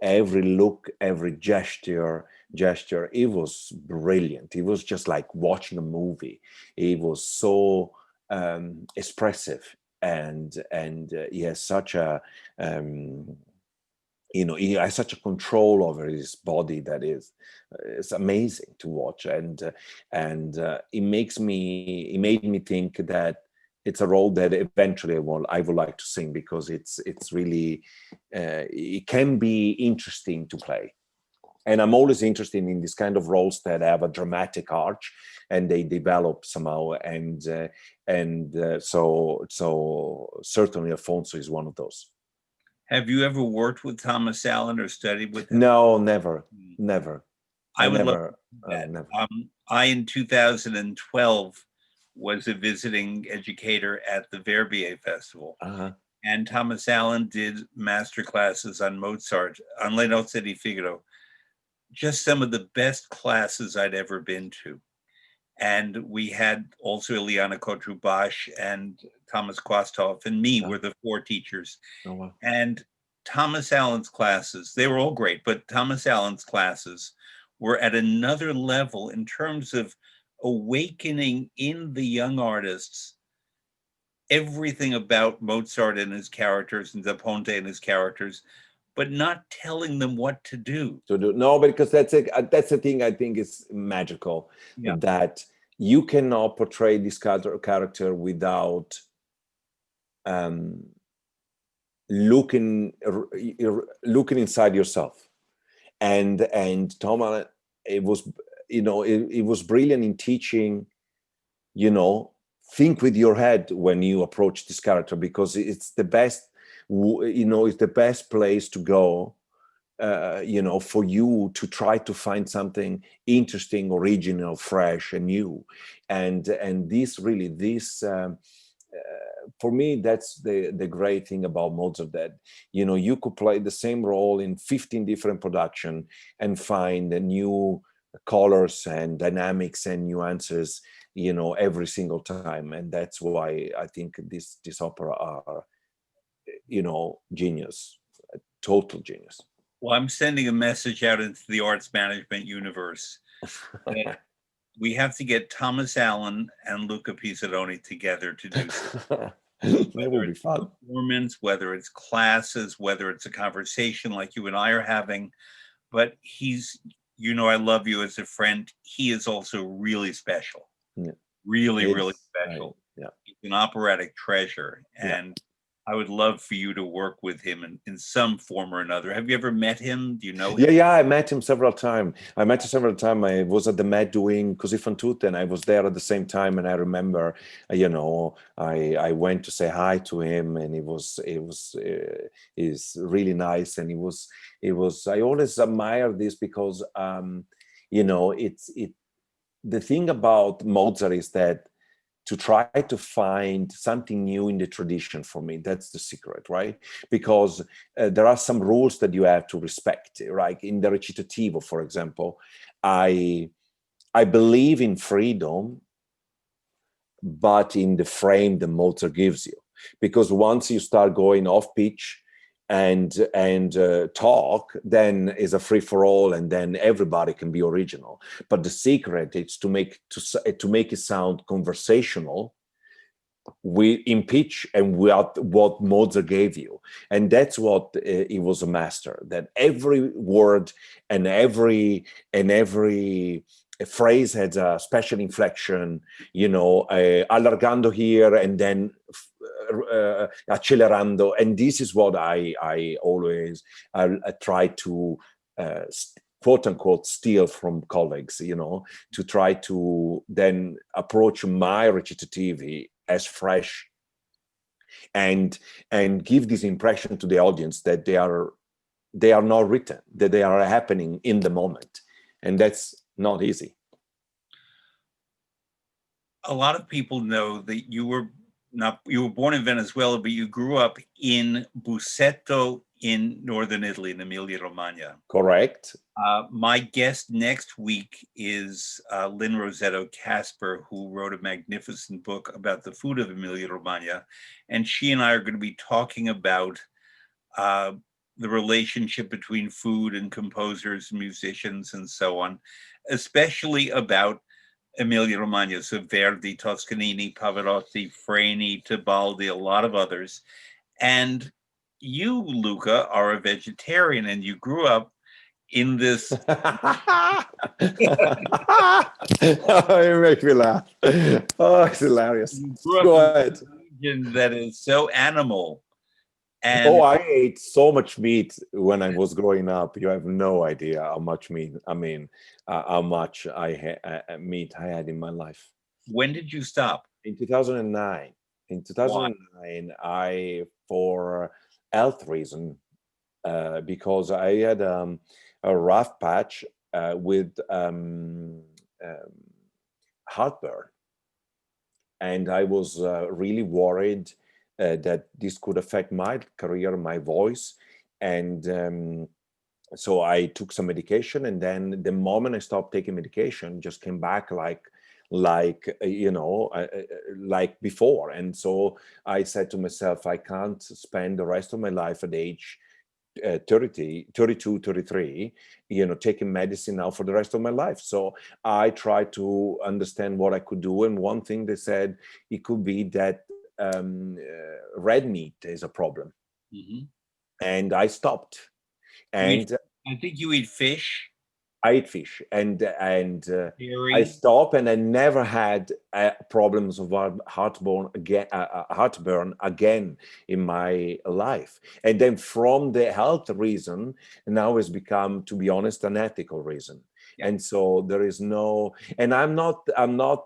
every look, every gesture. It was brilliant. It was just like watching a movie. It was so expressive, and he has such a he has such a control over his body that is it's amazing to watch, and it made me think that it's a role that eventually I would like to sing, because it's really it can be interesting to play. And I'm always interested in these kind of roles that have a dramatic arch and they develop somehow, so certainly Alfonso is one of those. Have you ever worked with Thomas Allen or studied with him? No, never. I would love Never, that. never. I, in 2012, was a visiting educator at the Verbier Festival. Uh-huh. And Thomas Allen did master classes on Mozart, on Le Nozze di Figaro. Just some of the best classes I'd ever been to. And we had also Ileana Kotrubash and Thomas Kwasthoff and me were the four teachers. Oh, wow. And Thomas Allen's classes, they were all great, but Thomas Allen's classes were at another level in terms of awakening in the young artists everything about Mozart and his characters and Da Ponte and his characters, but not telling them what to do. No, because that's the thing I think is magical, that you cannot portray this character without looking inside yourself. And Thomas, it was it was brilliant in teaching, think with your head when you approach this character, because it's the best, it's the best place to go, for you to try to find something interesting, original, fresh, and new. And this really, for me, that's the great thing about Mozart, that you could play the same role in 15 different production and find new colors and dynamics and nuances, every single time. And that's why I think this opera are, genius, total genius. Well, I'm sending a message out into the arts management universe that we have to get Thomas Allen and Luca Pisaroni together to do something. That would be fun. Performance, whether it's classes, whether it's a conversation like you and I are having. But he's, I love you as a friend. He is also really special. Yeah. Really, really special. Yeah. He's an operatic treasure. And I would love for you to work with him in some form or another. Have you ever met him? Do you know him? Yeah, I met him several times. I was at the Met doing Così fan tutte, and I was there at the same time. And I remember, I went to say hi to him, and he's really nice. And I always admire this because, the thing about Mozart is that to try to find something new in the tradition, for me, that's the secret, right? Because there are some rules that you have to respect, right? In the recitativo, for example, I believe in freedom, but in the frame that Mozart gives you. Because once you start going off pitch and talk, then is a free for all, and then everybody can be original. But the secret is to make it sound conversational in pitch and without what Mozart gave you. And that's what he was a master, that every word and every phrase has a special inflection, allargando here and then accelerando. And this is what I always try to quote unquote steal from colleagues, to try to then approach my recitativi as fresh and give this impression to the audience that they are not written, that they are happening in the moment. And that's not easy. A lot of people know that you were born in Venezuela, but you grew up in Busseto in northern Italy, in Emilia-Romagna. Correct. My guest next week is Lynn Rosetto Casper, who wrote a magnificent book about the food of Emilia-Romagna. And she and I are going to be talking about the relationship between food and composers, musicians, and so on, especially about Emilia Romagna, so Verdi, Toscanini, Pavarotti, Freni, Tebaldi, a lot of others. And you, Luca, are a vegetarian and you grew up in this. You make me laugh. Oh, it's hilarious. You grew up Go in ahead. a region that is so animal. Oh, And I ate so much meat when I was growing up. You have no idea how much meat. I mean, how much meat I had in my life. when did you stop? In 2009, in Why? 2009, I, for health reason, because I had a rough patch with um, heartburn, and I was really worried that this could affect my career, my voice, and so I took some medication, and then the moment I stopped taking medication, just came back like before. And so I said to myself, I can't spend the rest of my life at age 30, 32, 33, taking medicine now for the rest of my life. So I tried to understand what I could do. And one thing they said, it could be that red meat is a problem. Mhm. And I stopped. You eat, And I think you eat fish, I eat fish, and I dairy. stop, and I never had problems of heartburn again in my life. And then from the health reason, now it's become, to be honest, an ethical reason. Yeah. And so there is no, and I'm not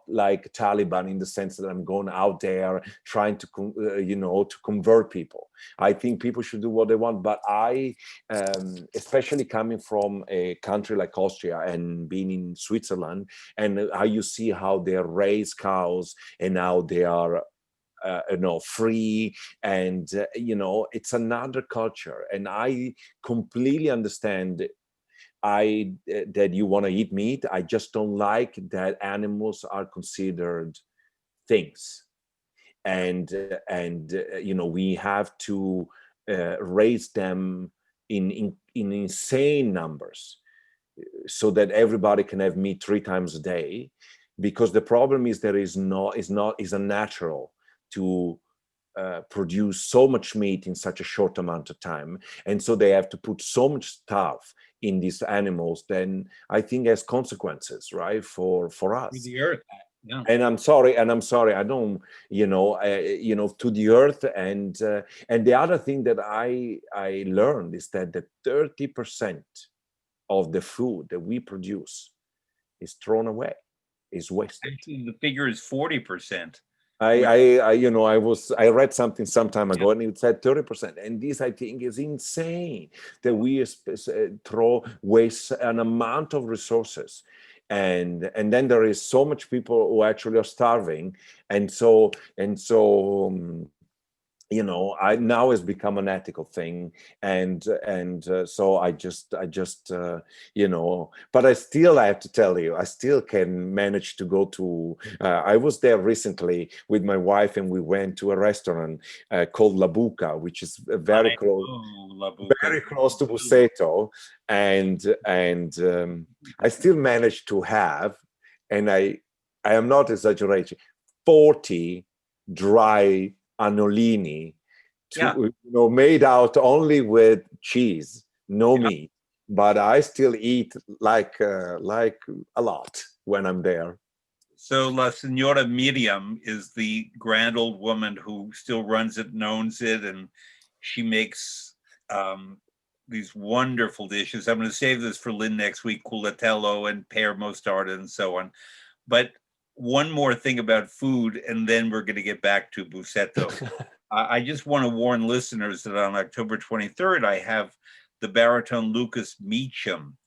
like Taliban in the sense that I'm going out there trying to, to convert people. I think people should do what they want, but especially coming from a country like Austria and being in Switzerland, and how you see how they raise cows and how they are free, and it's another culture, and I completely understand. That you want to eat meat. I just don't like that animals are considered things, and we have to raise them in insane numbers so that everybody can have meat 3 times a day, because the problem is there is unnatural to produce so much meat in such a short amount of time, and so they have to put so much stuff in these animals. Then I think has consequences, right, for For us. the earth. Yeah. And I'm sorry, I don't, to the earth. And the other thing that I learned is that the 30% of the food that we produce is thrown away, is wasted. Actually, the figure is 40%. I, Which, I read something some time yeah. ago, and it said 30%, and this I think is insane, that we throw waste an amount of resources, and then there is so much people who actually are starving, and so I now has become an ethical thing, and so but I still have to tell you, I still can manage to go to. I was there recently with my wife, and we went to a restaurant called La Buca, which is I know La Buca. very close to Busseto, and I still managed to have, and I am not exaggerating, 40 dry annolini, Yeah. made out only with cheese, no meat. But I still eat like a lot when I'm there. So La Signora Miriam is the grand old woman who still runs it and owns it, and she makes um, these wonderful dishes. I'm going to save this for Lynn next week: culatello and pear mostarda and so on. But one more thing about food, and then we're going to get back to Bussetto. I just want to warn listeners that on October 23rd, I have the baritone Lucas Meacham,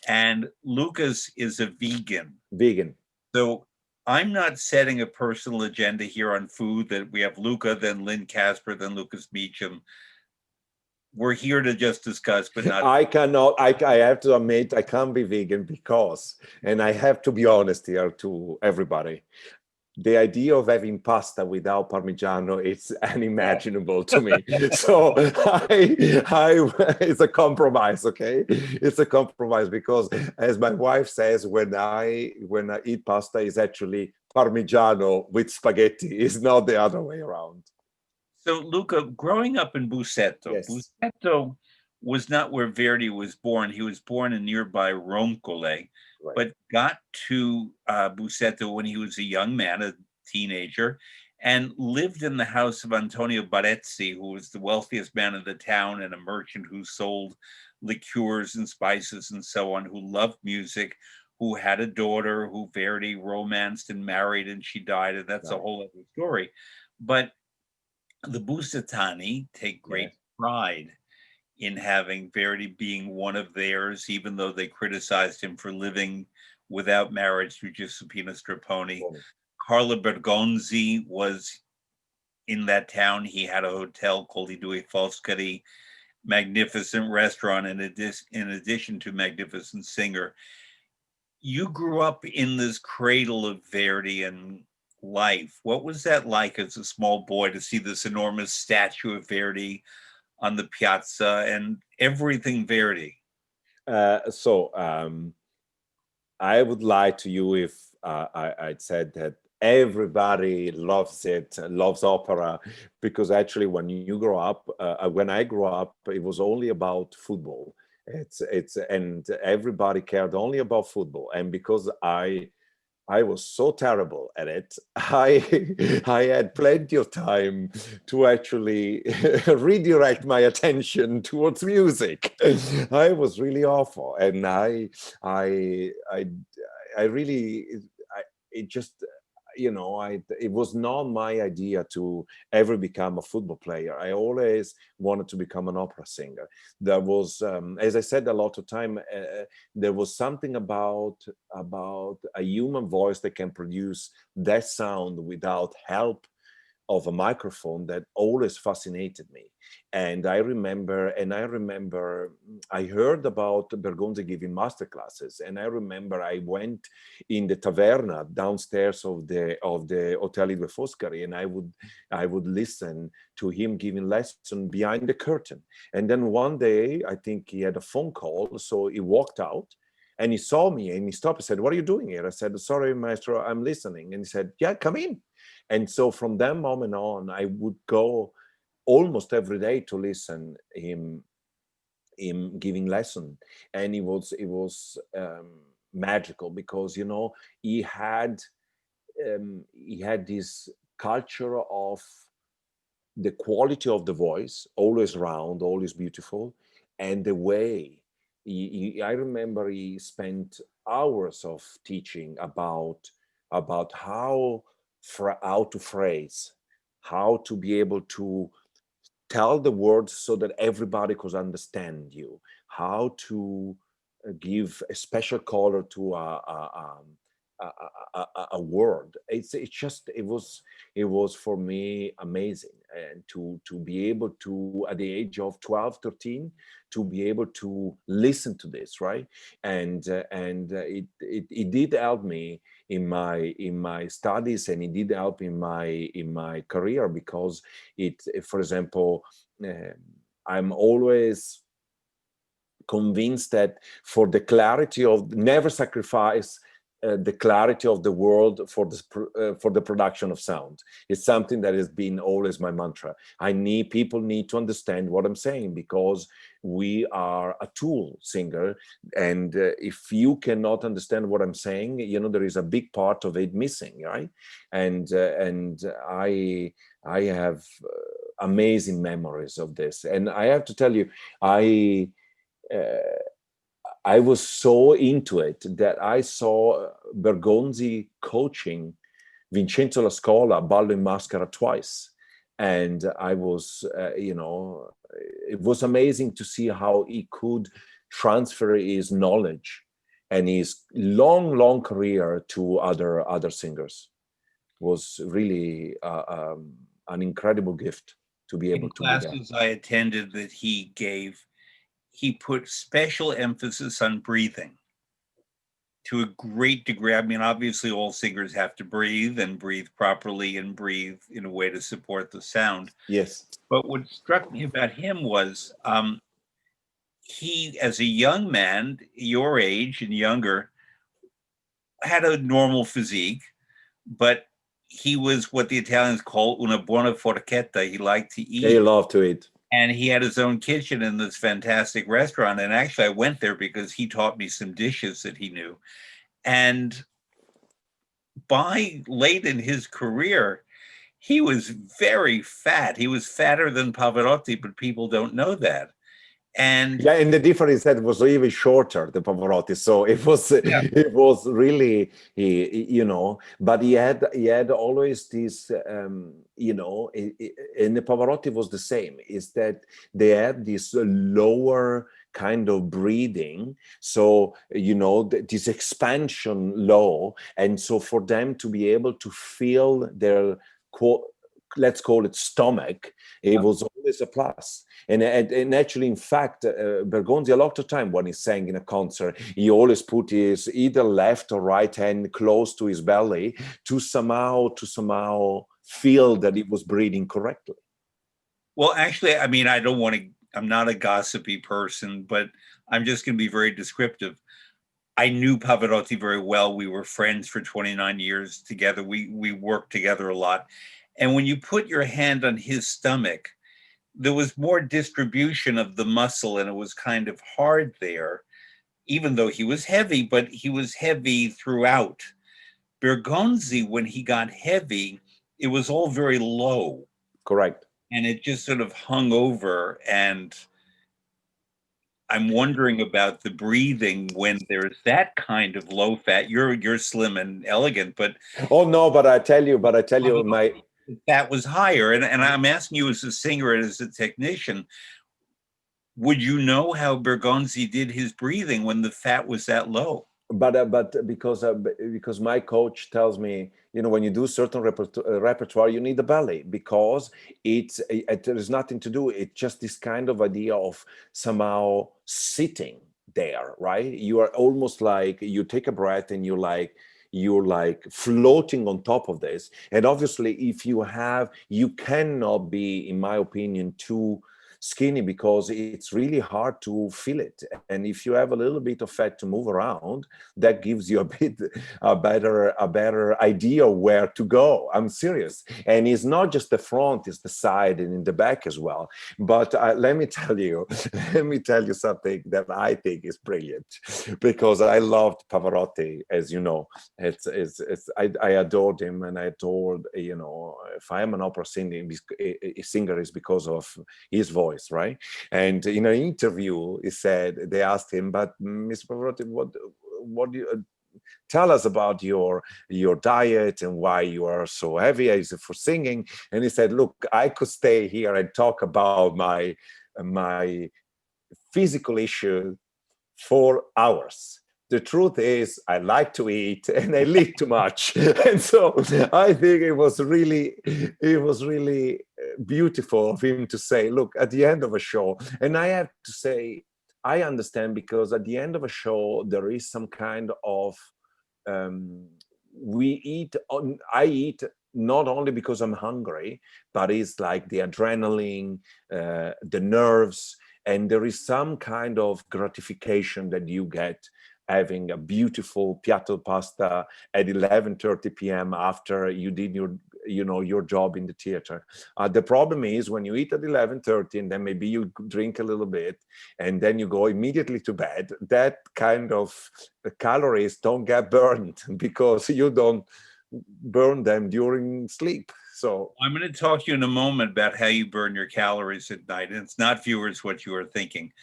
and Lucas is a vegan. Vegan. So I'm not setting a personal agenda here on food, that we have Luca, then Lynn Casper, then Lucas Meacham. We're here to just discuss, but not. I cannot. I have to admit, I can't be vegan because, and I have to be honest here to everybody, the idea of having pasta without Parmigiano is unimaginable to me. So it's a compromise, okay? It's a compromise because, as my wife says, when I eat pasta, it's actually Parmigiano with spaghetti. It's not the other way around. So, Luca, growing up in Yes, Busseto was not where Verdi was born. He was born in nearby Roncole, right. but got to Busseto when he was a young man, a teenager, and lived in the house of Antonio Barezzi, who was the wealthiest man in the town and a merchant who sold liqueurs and spices and so on, who loved music, who had a daughter who Verdi romanced and married, and she died, and that's a Right. whole other story. But the Busatani take great Yes. pride in having Verdi being one of theirs, even though they criticized him for living without marriage to Giuseppina Strepponi. Funny. Carlo Bergonzi was in that town. He had a hotel called I Due Foscari, magnificent restaurant, in addition to magnificent singer. You grew up in this cradle of Verdi and life. What was that like as a small boy to see this enormous statue of Verdi on the piazza and everything Verdi? So I would lie to you if I'd said that everybody loves it, loves opera, because actually, when you grow up, when I grew up, it was only about football. And everybody cared only about football, and because I was so terrible at it. I had plenty of time to actually redirect my attention towards music. I was really awful, and I, I, I really, I, it just, it was not my idea to ever become a football player. I always wanted to become an opera singer. There was, as I said a lot of time, there was something about a human voice that can produce that sound without help of a microphone that always fascinated me. And I remember I heard about Bergonzi giving master classes, and I remember I went in the taverna downstairs of the Hotel Due Foscari, and I would listen to him giving lesson behind the curtain. And then one day, I think he had a phone call, so he walked out and he saw me and he stopped and said, "What are you doing here?" I said, "Sorry, maestro, I'm listening." And he said, "Yeah, come in." And so from that moment on, I would go almost every day to listen him giving lesson, and it was magical because he had this culture of the quality of the voice, always round, always beautiful, and the way I remember he spent hours of teaching about how to phrase, how to be able to tell the words so that everybody could understand you, how to give a special color to a word. It was for me amazing, and to be able to, at the age of 12, 13, to be able to listen to this, right? And it did help me in my studies, and it did help in my career, because for example, uh, I'm always convinced that for the clarity of, never sacrifice the clarity of the world for the production of sound. It's something that has been always my mantra. People need to understand what I'm saying, because we are a tool singer, and if you cannot understand what I'm saying, there is a big part of it missing, right? And I have amazing memories of this, and I have to tell you, I uh, I was so into it that I saw Bergonzi coaching Vincenzo La Scola, Ballo in Maschera, twice. And it was amazing to see how he could transfer his knowledge and his long, long career to other singers. It was really an incredible gift to be able In to be there. classes I attended that he put special emphasis on breathing. to a great degree. I mean, obviously, all singers have to breathe and breathe properly and breathe in a way to support the sound. Yes. But what struck me about him was he, as a young man, your age and younger, had a normal physique, but he was what the Italians call una buona forchetta. He liked to They eat, love to eat. and he had his own kitchen in this fantastic restaurant. And actually, I went there because he taught me some dishes that he knew. And by late in his career, he was very fat. He was fatter than Pavarotti, but people don't know that. And Yeah, and the difference is that it was even shorter, the Pavarotti. So yeah, it was really, you know, but he had always this, you know, and the Pavarotti was the same. Is that they had this lower kind of breathing, so you know this expansion low, and so for them to be able to feel their let's call it stomach, it was always a plus. And actually, in fact, Bergonzi, a lot of time when he sang in a concert, he always put his either left or right hand close to his belly to somehow feel that he was breathing correctly. well, actually, I mean, I don't want to, I'm not a gossipy person, but I'm just going to be very descriptive. I knew Pavarotti very well. We were friends for 29 years together. We worked together a lot. And when you put your hand on his stomach, there was more distribution of the muscle and it was kind of hard there, even though he was heavy, but he was heavy throughout. Bergonzi, when he got heavy, it was all very low Correct. and it just sort of hung over. And I'm wondering about the breathing when there's that kind of low fat. You're slim and elegant, but Oh no, but I tell you, my that was higher. And I'm asking you as a singer and as a technician, would you know how Bergonzi did his breathing when the fat was that low? but because my coach tells me, you know, when you do certain repertoire, you need a belly because there is nothing to do. It's just this kind of idea of somehow sitting there, right? You are almost like you take a breath and you're like floating on top of this. And obviously, if you cannot be, in my opinion, too skinny because it's really hard to feel it. And if you have a little bit of fat to move around, that gives you a better idea where to go. I'm serious. And it's not just the front, it's the side and in the back as well. But let me tell you something that I think is brilliant, because I loved Pavarotti, as you know. I adored him, and I adored, you know, if I am an opera singer is because of his voice, right? And in an interview, they asked him, but Mr. Pavarotti, what do you tell us about your diet and why you are so heavy? Is it for singing? And he said, look, I could stay here and talk about my physical issue for hours. The truth is, I like to eat and I eat too much. And so I think it was really beautiful of him to say, look, at the end of a show, and I have to say, I understand, because at the end of a show, there is some kind of, I eat not only because I'm hungry, but it's like the adrenaline, the nerves, and there is some kind of gratification that you get having a beautiful piatto pasta at 11:30 p.m. after you did your job in the theater. The problem is when you eat at 11:30 and then maybe you drink a little bit and then you go immediately to bed, that kind of calories don't get burned because you don't burn them during sleep. So I'm going to talk to you in a moment about how you burn your calories at night. And it's not, viewers, what you are thinking.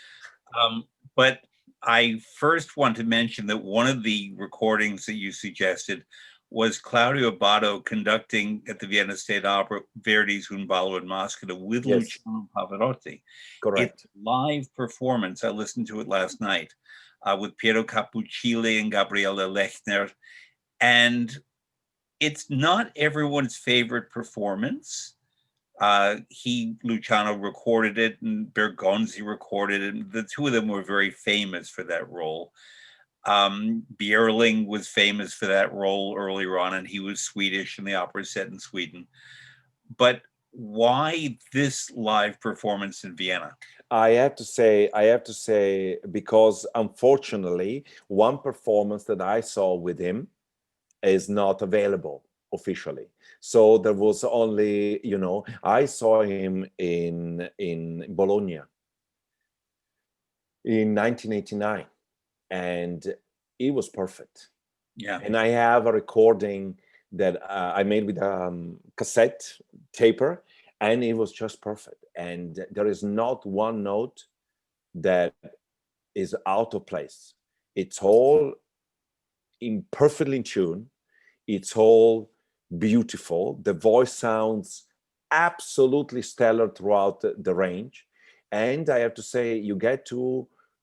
But I first want to mention that one of the recordings that you suggested was Claudio Abbado conducting at the Vienna State Opera Verdi's Un ballo in Mosca with yes, Luciano Pavarotti. It's correct. a live performance. I listened to it last night with Piero Cappuccilli and Gabriele Lechner. And it's not everyone's favorite performance. Luciano recorded it and Bergonzi recorded it. And the two of them were very famous for that role. Björling was famous for that role earlier on, and he was Swedish, and the opera set in Sweden. But why this live performance in Vienna? I have to say, because unfortunately, one performance that I saw with him is not available officially. So there was only, I saw him in Bologna in 1989, and it was perfect. Yeah. And I have a recording that I made with a cassette taper, and it was just perfect. And there is not one note that is out of place. It's all perfectly in tune. It's all beautiful. The voice sounds absolutely stellar throughout the range. And I have to say,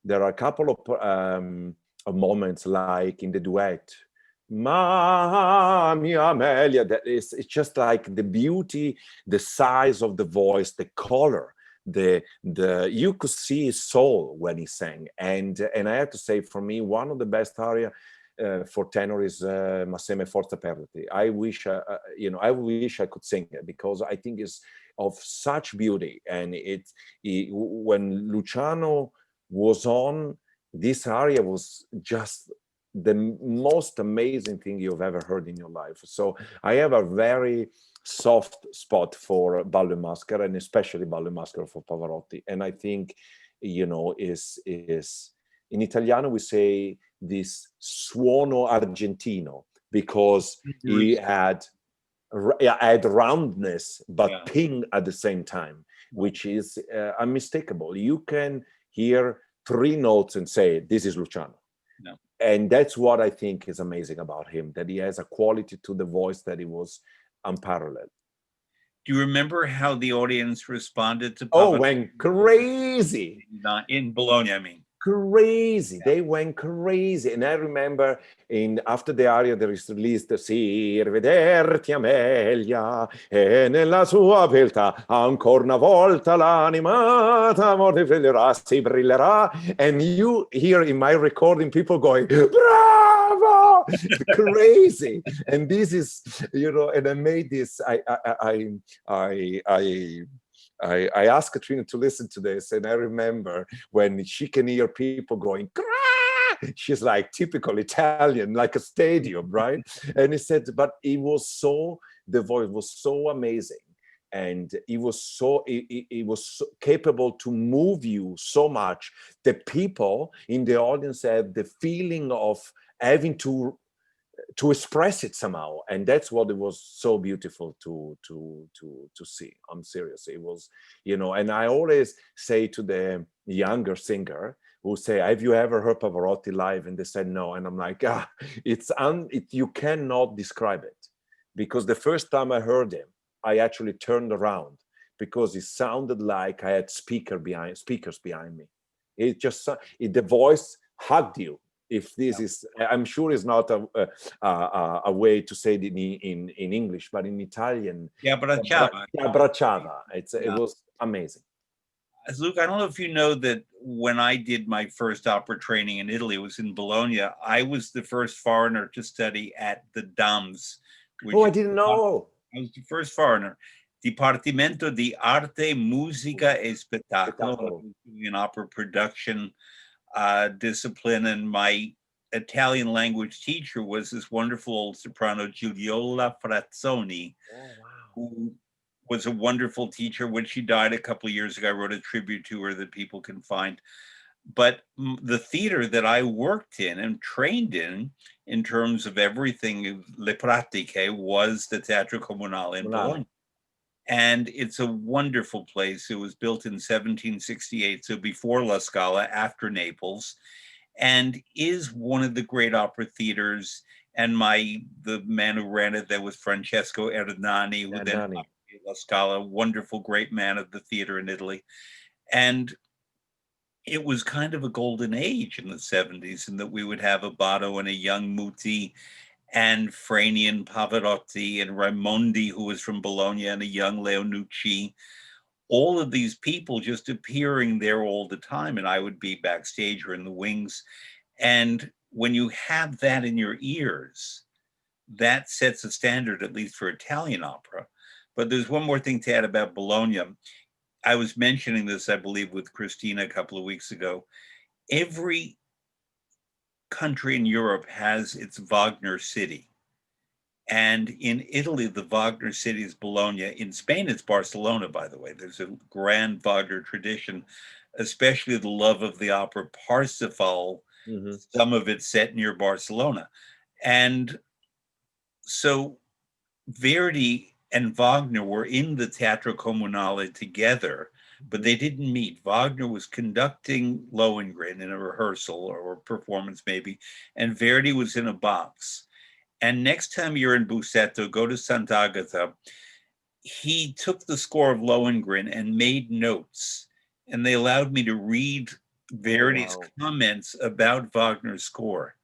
there are a couple of moments like in the duet, Ma mia Amelia, it's just like the beauty, the size of the voice, the color, you could see his soul when he sang. And I have to say, for me, one of the best aria for tenor is Massime Forza Perlati. I wish I could sing it, because I think it's of such beauty. And when Luciano was on, this aria was just the most amazing thing you've ever heard in your life. So I have a very soft spot for Ballo e Maschera, and especially Ballo e Maschera for Pavarotti. And I think, is in Italiano we say this suono argentino, because he had roundness but ping at the same time, which is unmistakable. You can hear three notes and say, this is Luciano. No. And that's what I think is amazing about him, that he has a quality to the voice that he was unparalleled. Do you remember how the audience responded to Oh, Pavarotti? went crazy. Not in Bologna, I mean. Crazy. They went crazy. And I remember after the aria there is released "Sì, rivederti Amelia, e nella sua beltà ancora una volta l'animata morte brillerà, si brillerà." And you hear in my recording people going, "Bravo!" Crazy. And this is, and I made this, I asked Katrina to listen to this, and I remember when she can hear people going, "Grah!" She's like typical Italian, like a stadium, right? And he said, but the voice was so amazing. And he was so capable to move you so much. The people in the audience had the feeling of having to express it somehow, and that's what it was so beautiful to see. I'm serious. It was, and I always say to the younger singer who say, "Have you ever heard Pavarotti live?" And they said no, and I'm like, you cannot describe it, because the first time I heard him, I actually turned around, because it sounded like I had speakers behind me. It just the voice hugged you. If this is, I'm sure it's not a way to say it in English, but in Italian, Abbracciava. abbracciava. It was amazing. Luke, I don't know if you know that when I did my first opera training in Italy, it was in Bologna. I was the first foreigner to study at the DAMS. I didn't know. I was the first foreigner. Dipartimento di Arte, Musica e Spettacolo, an opera production discipline, and my Italian language teacher was this wonderful old soprano, Giuliola Frazzoni, who was a wonderful teacher. When she died a couple of years ago, I wrote a tribute to her that people can find. But the theater that I worked in and trained in terms of everything, le pratiche, was the Teatro Comunale in Bologna. And it's a wonderful place. It was built in 1768, so before La Scala, after Naples, and is one of the great opera theaters. And the man who ran it, that was Francesco Ernani, who then La Scala, wonderful, great man of the theater in Italy. And it was kind of a golden age in the 70s, in that we would have a Botto and a young Muti, and Frani and Pavarotti and Raimondi, who was from Bologna, and a young Leonucci. All of these people just appearing there all the time. And I would be backstage or in the wings. And when you have that in your ears, that sets a standard, at least for Italian opera. But there's one more thing to add about Bologna. I was mentioning this, I believe, with Christina a couple of weeks ago. Every country in Europe has its Wagner city. And in Italy, the Wagner city is Bologna. In Spain, it's Barcelona, by the way. There's a grand Wagner tradition, especially the love of the opera Parsifal, some of it set near Barcelona. And so Verdi and Wagner were in the Teatro Comunale together, but they didn't meet. Wagner was conducting Lohengrin in a rehearsal or a performance maybe, and Verdi was in a box. And next time you're in Busseto, go to Sant'Agata. He took the score of Lohengrin and made notes, and they allowed me to read Verdi's comments about Wagner's score,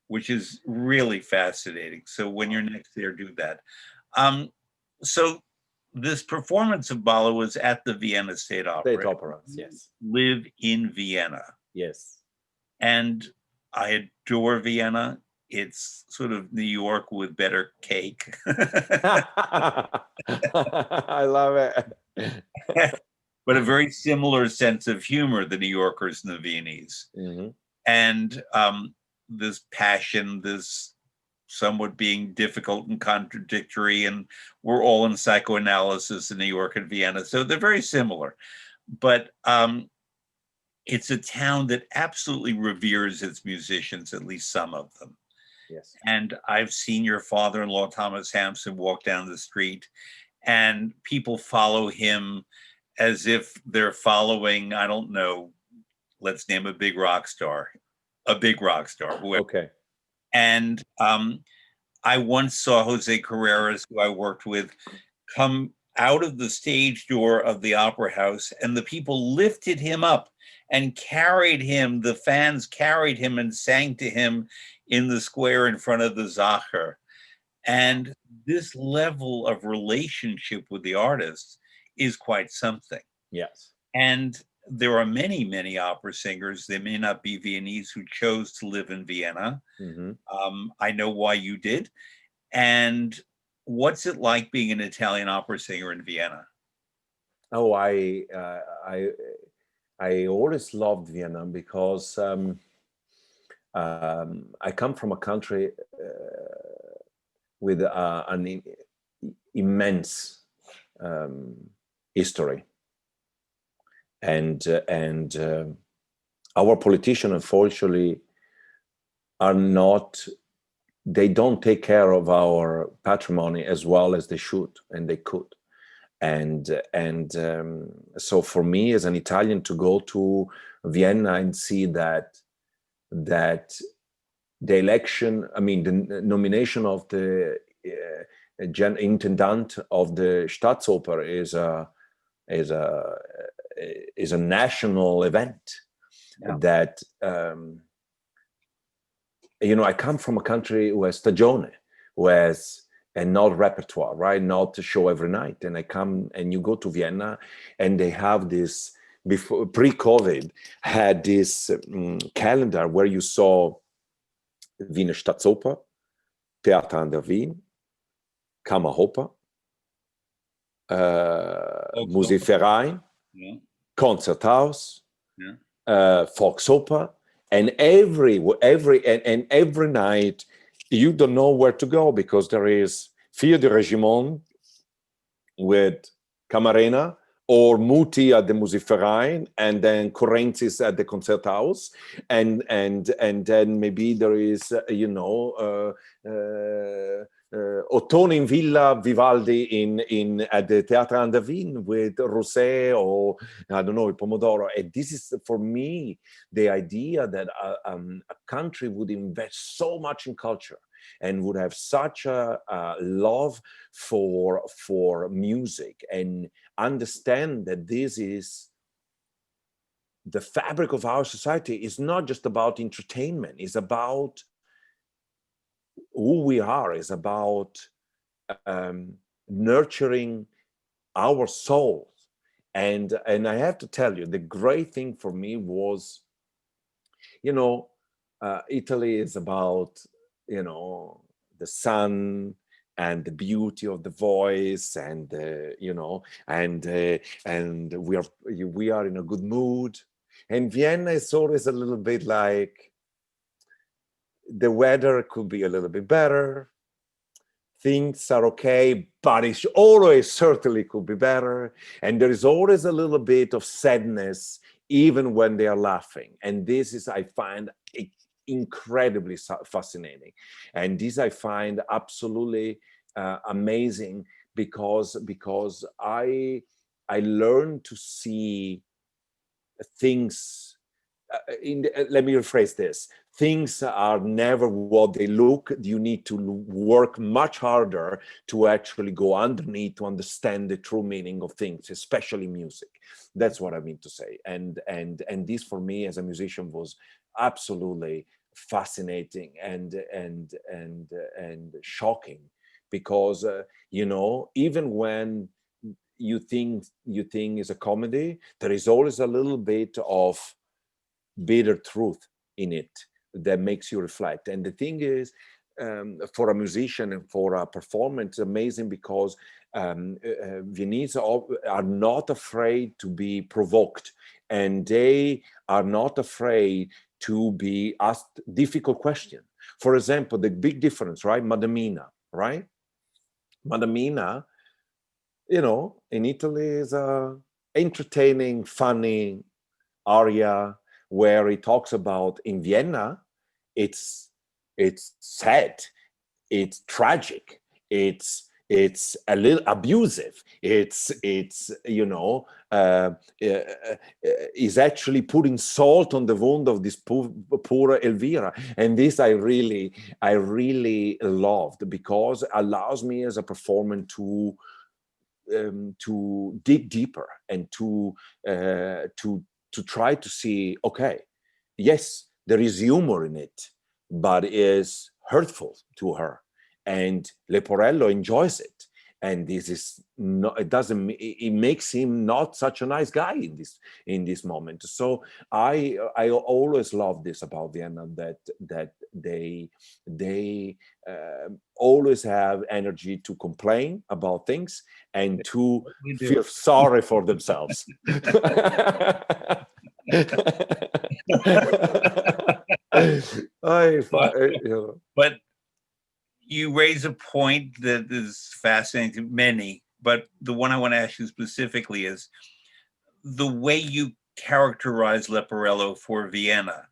which is really fascinating. So when you're next there, do that. So this performance of Bala was at the Vienna State Opera. State Opera, yes. Live in Vienna. Yes. And I adore Vienna. It's sort of New York with better cake. I love it. But a very similar sense of humor, the New Yorkers and the Viennese. And this passion, this somewhat being difficult and contradictory, and we're all in psychoanalysis in New York and Vienna, so they're very similar. But it's a town that absolutely reveres its musicians, at least some of them. Yes. And I've seen your father-in-law, Thomas Hampson, walk down the street, and people follow him as if they're following, I don't know, let's name a big rock star, whoever. Okay. And I once saw Jose Carreras, who I worked with, come out of the stage door of the opera house, and the people lifted him up and carried him. The fans carried him and sang to him in the square in front of the Zacher. And this level of relationship with the artists is quite something. Yes. And there are many, many opera singers, they may not be Viennese, who chose to live in Vienna. I know why you did. And what's it like being an Italian opera singer in Vienna? Oh, I always loved Vienna because I come from a country with an immense history, and our politicians, unfortunately, are not. They don't take care of our patrimony as well as they should and they could. And so for me as an Italian to go to Vienna and see that the election, I mean, the nomination of the intendant of the Staatsoper is a national event. Yeah. That I come from a country who has stagione, who has and not repertoire, right? Not to show every night. And I come and you go to Vienna and they have this, before pre-COVID, had this calendar where you saw Wiener Staatsoper, Theater an der Wien, Kammeroper, Musikverein, yeah. Konzerthaus, yeah. Volksoper, and every night you don't know where to go because there is Fille de Regiment with Camarena or Muti at the Musikverein and then Correntis at the Konzerthaus and then maybe there is Ottone in Villa Vivaldi in at the Teatro an der Wien with Rosé or I don't know Pomodoro. And this is for me the idea that a country would invest so much in culture and would have such a love for music and understand that this is the fabric of our society. Is not just about entertainment, it's about who we are, is about nurturing our souls. And I have to tell you, the great thing for me was, Italy is about, you know, the sun and the beauty of the voice, and you know, and we are in a good mood. And Vienna is always a little bit like the weather could be a little bit better, things are okay, but it's always certainly could be better. And there is always a little bit of sadness, even when they are laughing. And this is, I find, incredibly fascinating. And this I find absolutely amazing, because I learned to see things let me rephrase this. Things are never what they look. You need to work much harder to actually go underneath to understand the true meaning of things, especially music. That's what I mean to say. And this for me as a musician was absolutely fascinating and shocking, because you know, even when you think is a comedy, there is always a little bit of bitter truth in it that makes you reflect. And the thing is, for a musician and for a performer, it's amazing because Viennese are not afraid to be provoked, and they are not afraid to be asked difficult questions. For example, the big difference, right? Madamina, right? Madamina, you know, in Italy is a entertaining, funny aria where he talks about. In Vienna, it's sad, it's tragic, it's a little abusive, it's you know, is actually putting salt on the wound of this poor Elvira. And this I really loved, because it allows me as a performer to dig deeper and to try to see, okay, yes, there is humor in it, but it is hurtful to her, and Leporello enjoys it. And this is not, it doesn't, it makes him not such a nice guy in this moment. So I always love this about Vienna, that they always have energy to complain about things and to We do. feel sorry for themselves. But, You know. but you raise a point that is fascinating to many, but the one I want to ask you specifically is the way you characterize Leporello for Vienna.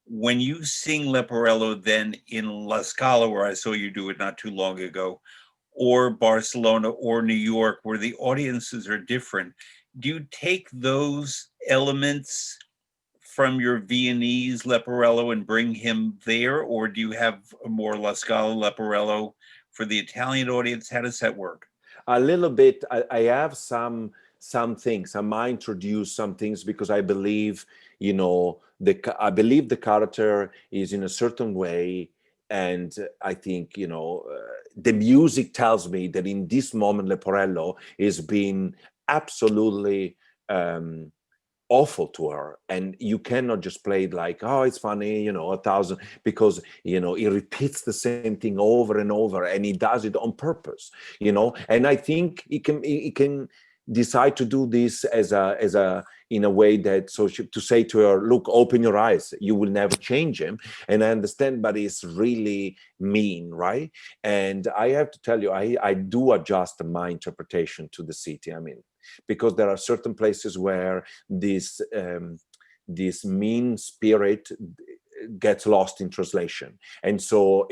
When you sing Leporello then in La Scala, where I saw you do it not too long ago, or Barcelona or New York, where the audiences are different, do you take those elements from your Viennese Leporello and bring him there, or do you have a more La Scala Leporello for the Italian audience? How does that work? A little bit. I have some things. I might introduce some things because I believe, you know, I believe the character is in a certain way, and I think, you know, the music tells me that in this moment Leporello is being absolutely awful to her, and you cannot just play it like, oh, it's funny, you know, 1,000, because, you know, he repeats the same thing over and over, and he does it on purpose, you know. And I think he can decide to do this as a in a way that, so to say to her, look, open your eyes, you will never change him. And I understand, but it's really mean, right? And I have to tell you, I do adjust my interpretation to the city. I mean, because there are certain places where this mean spirit gets lost in translation. And so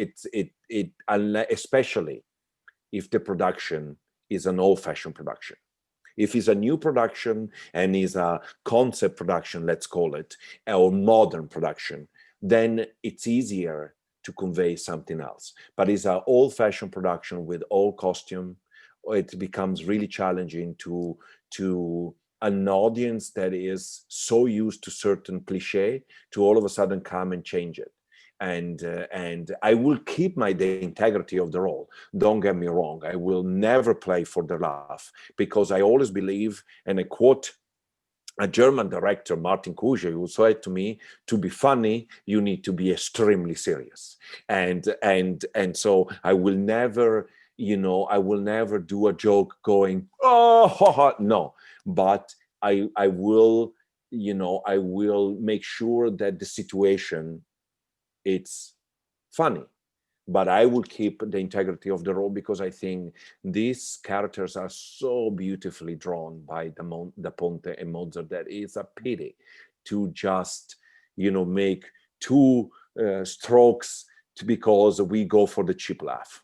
especially if the production is an old-fashioned production. If it's a new production and is a concept production, let's call it, or modern production, then it's easier to convey something else. But it's an old-fashioned production with old costume, it becomes really challenging to an audience that is so used to certain cliche to all of a sudden come and change it. And I will keep the integrity of the role. Don't get me wrong. I will never play for the laugh, because I always believe, and I quote a German director, Martin Kuge, who said to me, to be funny, you need to be extremely serious. And so I will never, I will never do a joke going, oh, ha, ha. No, but I will, I will make sure that the situation, it's funny, but I will keep the integrity of the role, because I think these characters are so beautifully drawn by Da Ponte and Mozart that it's a pity to just, make two strokes because we go for the cheap laugh.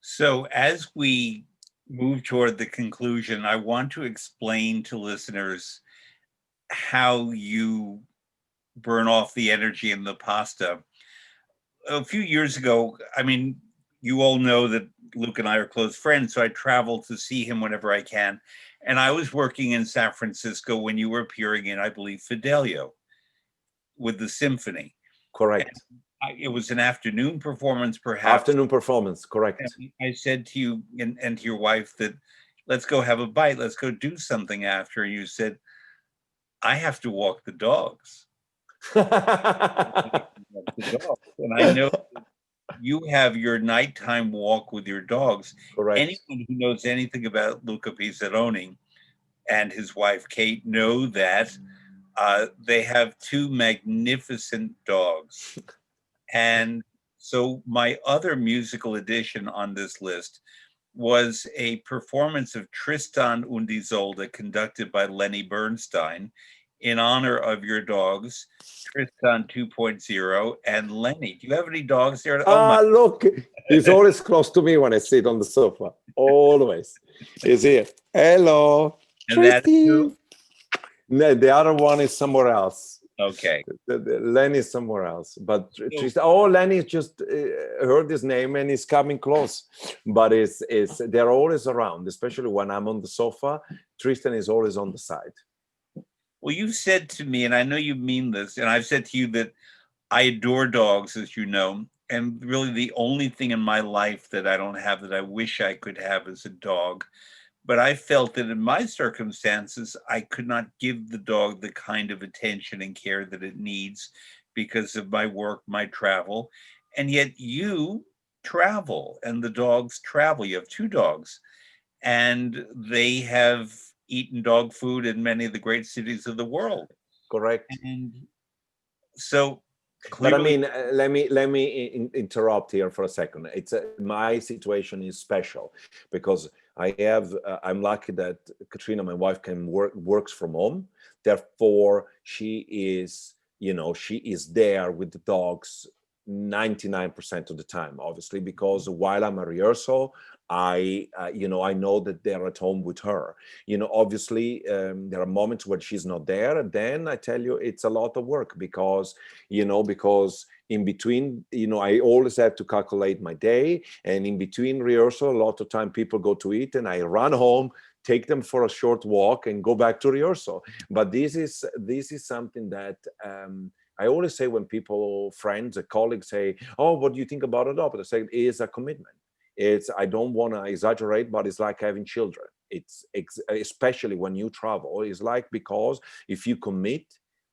So as we move toward the conclusion, I want to explain to listeners how you burn off the energy in the pasta. A few years ago, I mean, you all know that Luke and I are close friends, so I travel to see him whenever I can. And I was working in San Francisco when you were appearing in, I believe, Fidelio with the symphony. Correct. It was an afternoon performance, perhaps. Afternoon performance, correct. And I said to you and to your wife that let's go have a bite, let's go do something after. And you said, I have to walk the dogs. And I know you have your nighttime walk with your dogs. Correct. Anyone who knows anything about Luca Pisaroni and his wife Kate know that they have two magnificent dogs. And so my other musical addition on this list was a performance of Tristan und Isolde conducted by Lenny Bernstein in honor of your dogs, Tristan 2.0 and Lenny. Do you have any dogs there? Look, he's always close to me when I sit on the sofa. Always. He's here. Hello. And that's who? No, the other one is somewhere else. Okay. Lenny is somewhere else. But Tristan, Lenny just heard his name and he's coming close. But they're always around, especially when I'm on the sofa. Tristan is always on the side. Well, you said to me, and I know you mean this, and I've said to you that I adore dogs, as you know, and really the only thing in my life that I don't have that I wish I could have is a dog. But I felt that in my circumstances, I could not give the dog the kind of attention and care that it needs because of my work, my travel. And yet you travel and the dogs travel. You have two dogs and they have eaten dog food in many of the great cities of the world. Correct. And so clearly, but I mean, let me interrupt here for a second. My situation is special because I'm lucky that Katrina, my wife, works from home. Therefore, she is there with the dogs 99% of the time, obviously, because while I'm at rehearsal, I know that they're at home with her. Obviously, there are moments when she's not there. Then I tell you, it's a lot of work because in between, I always have to calculate my day. And in between rehearsal, a lot of time people go to eat and I run home, take them for a short walk and go back to rehearsal. But this is something that I always say when friends, colleagues say, oh, what do you think about a dog? I say, it is a commitment. I don't want to exaggerate, but it's like having children. It's especially when you travel. It's like, because if you commit,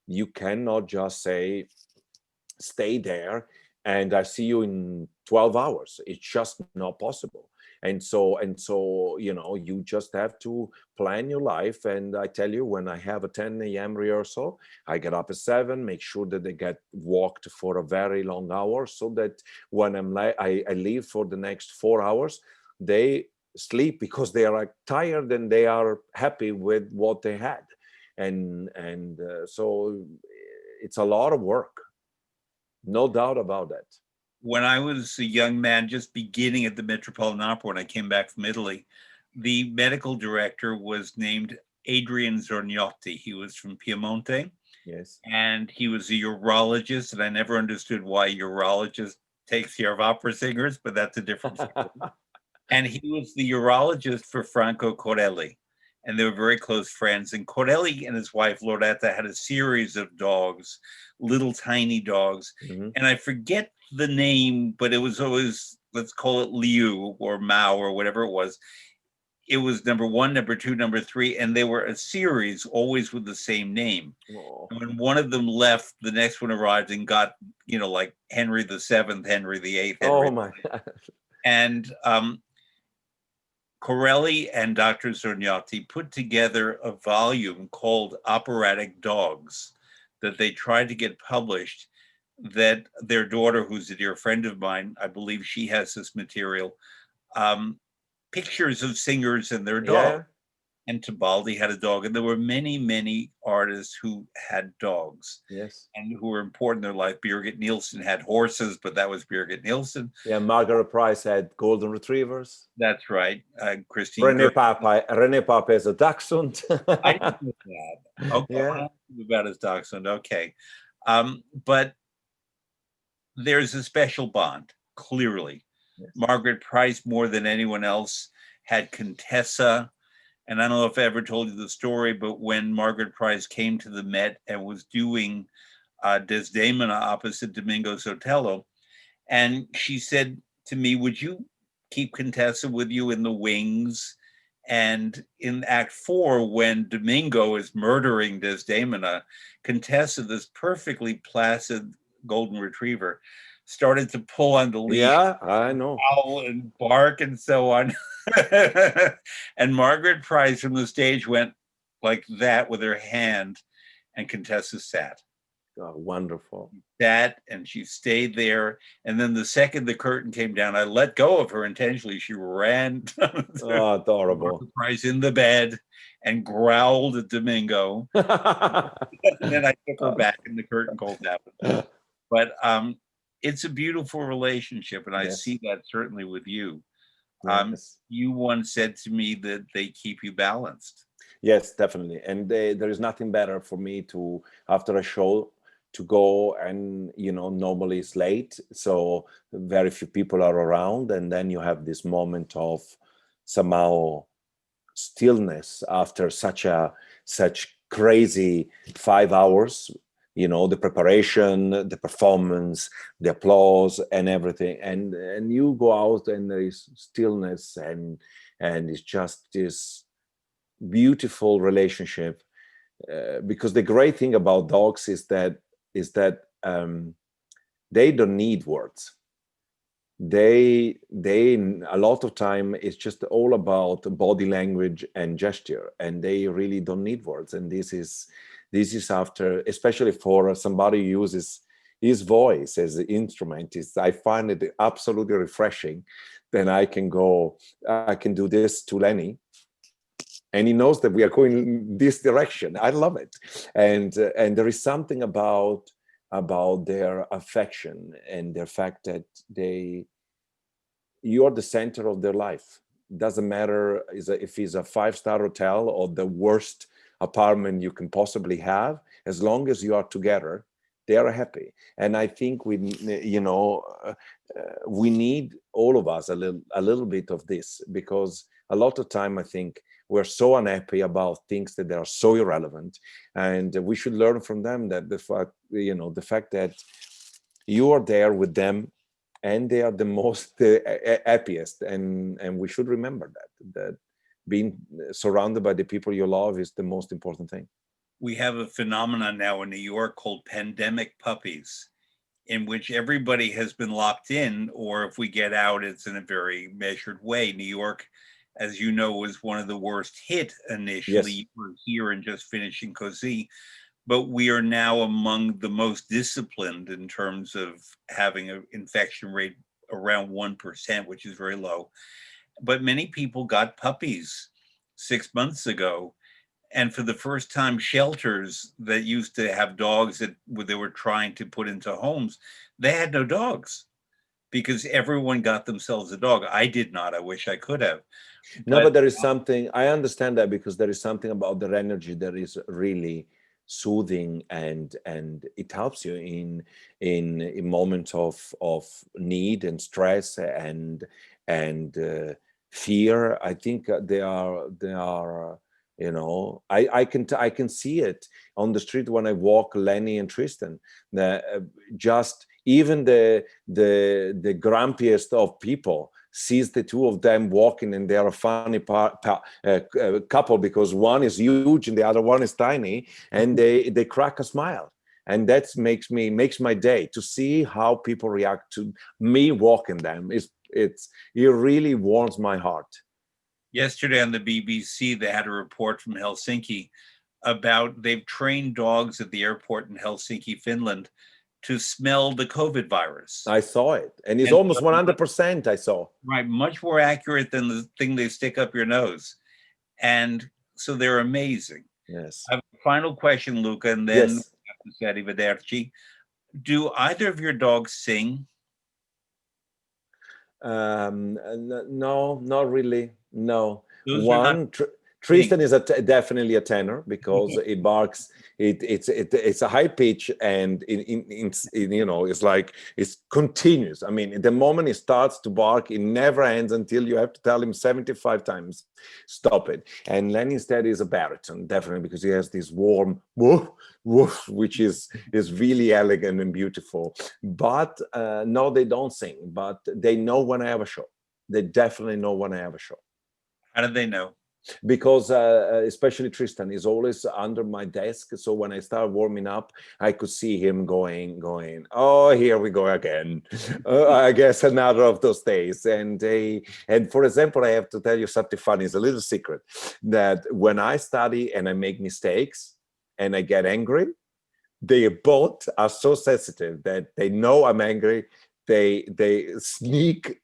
you cannot just say, stay there and I see you in 12 hours. It's just not possible. And so, you just have to plan your life. And I tell you, when I have a 10 a.m. rehearsal, I get up at 7, make sure that they get walked for a very long hour, so that when I leave for the next 4 hours, they sleep because they are tired and they are happy with what they had. And so it's a lot of work. No doubt about that. When I was a young man, just beginning at the Metropolitan Opera, when I came back from Italy, the medical director was named Adrian Zornotti. He was from Piemonte. Yes. And he was a urologist, and I never understood why a urologist takes care of opera singers, but that's a different story. And he was the urologist for Franco Corelli. And they were very close friends. And Corelli and his wife, Loretta, had a series of dogs, little tiny dogs. Mm-hmm. And I forget the name, but it was always, let's call it Liu or Mao or whatever it was. it was number one, number two, number three, and they were a series, always with the same name. Oh, And when one of them left, the next one arrived and got, like Henry the Seventh, Henry the Eighth, oh Henry. my. And Corelli and Dr. Zorniotti put together a volume called Operatic Dogs that they tried to get published, that their daughter, who's a dear friend of mine, I believe she has this material, pictures of singers and their dogs. Yeah. And Tibaldi had a dog, and there were many, many artists who had dogs Yes. and who were important in their life. Birgit Nilsson had horses, but that was Birgit Nilsson. Yeah, Margaret Price had golden retrievers. That's right. Christine René Gerber. Pape is a dachshund. I didn't know that. Okay, Yeah. I'll ask you about his dachshund. Okay. But there's a special bond, clearly. Yes. Margaret Price, more than anyone else, had Contessa. And I don't know if I ever told you the story, but when Margaret Price came to the Met and was doing Desdemona opposite Domingo Sotelo, and she said to me, would you keep Contessa with you in the wings? And in Act 4, when Domingo is murdering Desdemona, Contessa, this perfectly placid golden retriever, started to pull on the leash. Yeah, I know. Howl and bark and so on. And Margaret Price from the stage went like that with her hand, and Contessa sat. Oh, wonderful. Sat, and she stayed there. And then the second the curtain came down, I let go of her intentionally. She ran Oh, adorable. Margaret Price in the bed and growled at Domingo. And then I took her back, and the curtain called down. But it's a beautiful relationship, and I Yes. see that certainly with you. Yes. You once said to me that they keep you balanced. Yes, definitely. And there is nothing better for me to, after a show, to go and, normally it's late, so very few people are around, and then you have this moment of somehow stillness after such crazy 5 hours, the preparation, the performance, the applause and everything, and you go out and there is stillness, and it's just this beautiful relationship, because the great thing about dogs is that they don't need words. They a lot of time it's just all about body language and gesture, and they really don't need words. And this is after, especially for somebody who uses his voice as an instrument, I find it absolutely refreshing. Then I can do this to Lenny, and he knows that we are going in this direction. I love it. And there is something about their affection and their fact that you're the center of their life. Doesn't matter if it's a 5-star hotel or the worst apartment you can possibly have, as long as you are together, they are happy. And I think we need all of us a little bit of this, because a lot of time I think we're so unhappy about things that are so irrelevant, and we should learn from them that the fact that you are there with them, and they are the most happiest, and we should remember that being surrounded by the people you love is the most important thing. We have a phenomenon now in New York called pandemic puppies, in which everybody has been locked in, or if we get out, it's in a very measured way. New York, as you know, was one of the worst hit initially. Yes. We're here and just finishing Cozy, but we are now among the most disciplined in terms of having an infection rate around 1%, which is very low. But many people got puppies 6 months ago. And for the first time, shelters that used to have dogs that they were trying to put into homes, they had no dogs because everyone got themselves a dog. I did not. I wish I could have. No, but there is something, I understand that, because there is something about their energy that is really soothing, and it helps you in moments of need and stress and fear. I think they are I can see it on the street when I walk Lenny and Tristan. Just even the grumpiest of people sees the two of them walking, and they're a funny couple, because one is huge and the other one is tiny, and they crack a smile. And that makes my day to see how people react to me walking them. It really warms my heart. Yesterday on the BBC, they had a report from Helsinki about they've trained dogs at the airport in Helsinki, Finland, to smell the COVID virus. I saw it, and it's almost 100%. I saw. Right, much more accurate than the thing they stick up your nose, and so they're amazing. Yes. I have a final question, Luca, and then we have to say arrivederci. Do either of your dogs sing? No, not really. No. Those One, Tristan is definitely a tenor, because it barks. It's a high pitch, and it's like it's continuous. I mean, the moment it starts to bark, it never ends until you have to tell him 75 times, stop it. And Lenny instead is a baritone, definitely, because he has this warm woof woof, which is really elegant and beautiful. But no, they don't sing, but they know when I have a show. They definitely know when I have a show. How do they know? Because especially Tristan is always under my desk, so when I start warming up, I could see him going, oh, here we go again. I guess another of those days. And for example, I have to tell you something funny. It's a little secret, that when I study and I make mistakes and I get angry, they both are so sensitive that they know I'm angry. They sneak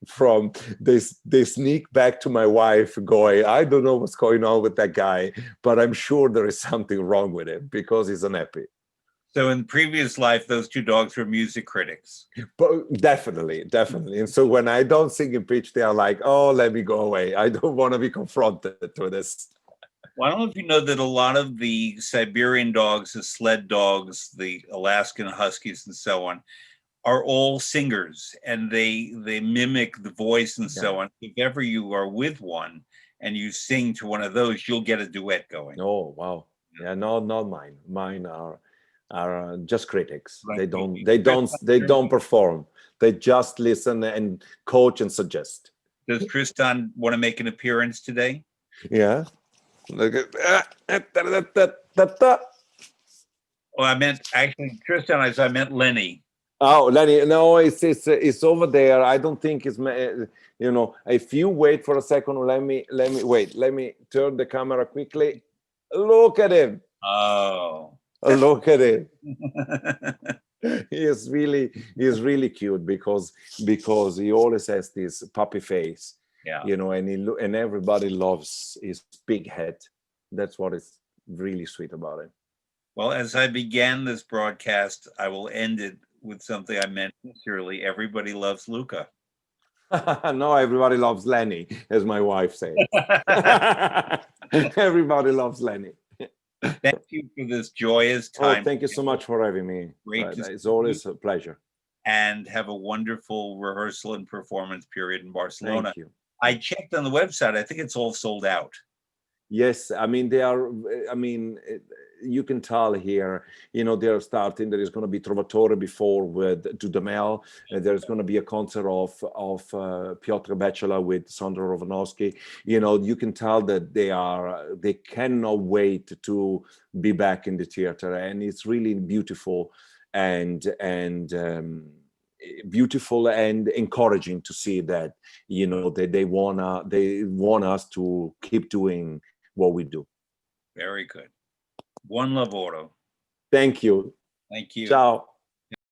back to my wife going, I don't know what's going on with that guy, but I'm sure there is something wrong with him, because he's unhappy. So in previous life, those two dogs were music critics. But definitely. And so when I don't sing in pitch, they are like, oh, let me go away. I don't want to be confronted with this. Well, I don't know if you know that a lot of the Siberian dogs, the sled dogs, the Alaskan Huskies, and so on, are all singers, and they mimic the voice and so on. If ever you are with one and you sing to one of those, you'll get a duet going. Oh, wow. Yeah, no, not mine. Mine are just critics. Right. They don't perform. They just listen and coach and suggest. Does Tristan want to make an appearance today? Yeah. Look at Oh, I meant actually Tristan. I meant Lenny. Oh, Lenny, no, it's over there. I don't think it's, if you wait for a second, let me wait. Let me turn the camera quickly. Look at him. Oh. Look at him. He is really cute, because he always has this puppy face. Yeah. And everybody loves his big head. That's what is really sweet about it. Well, as I began this broadcast, I will end it with something I meant sincerely. Everybody loves Luca. No, everybody loves Lenny, as my wife says. Everybody loves Lenny. Thank you for this joyous time. Oh, thank you so much for having me. It's always a pleasure. And have a wonderful rehearsal and performance period in Barcelona. Thank you. I checked on the website. I think it's all sold out. Yes, I mean, you can tell here, they're starting. There is going to be Trovatore before with Dudamel. There's going to be a concert of Piotr Bachelor with Sandro Rovanovsky. You can tell that they cannot wait to be back in the theater, and it's really beautiful and beautiful and encouraging to see that they want us to keep doing what we do. Very good. Buon lavoro. Thank you. Thank you. Ciao.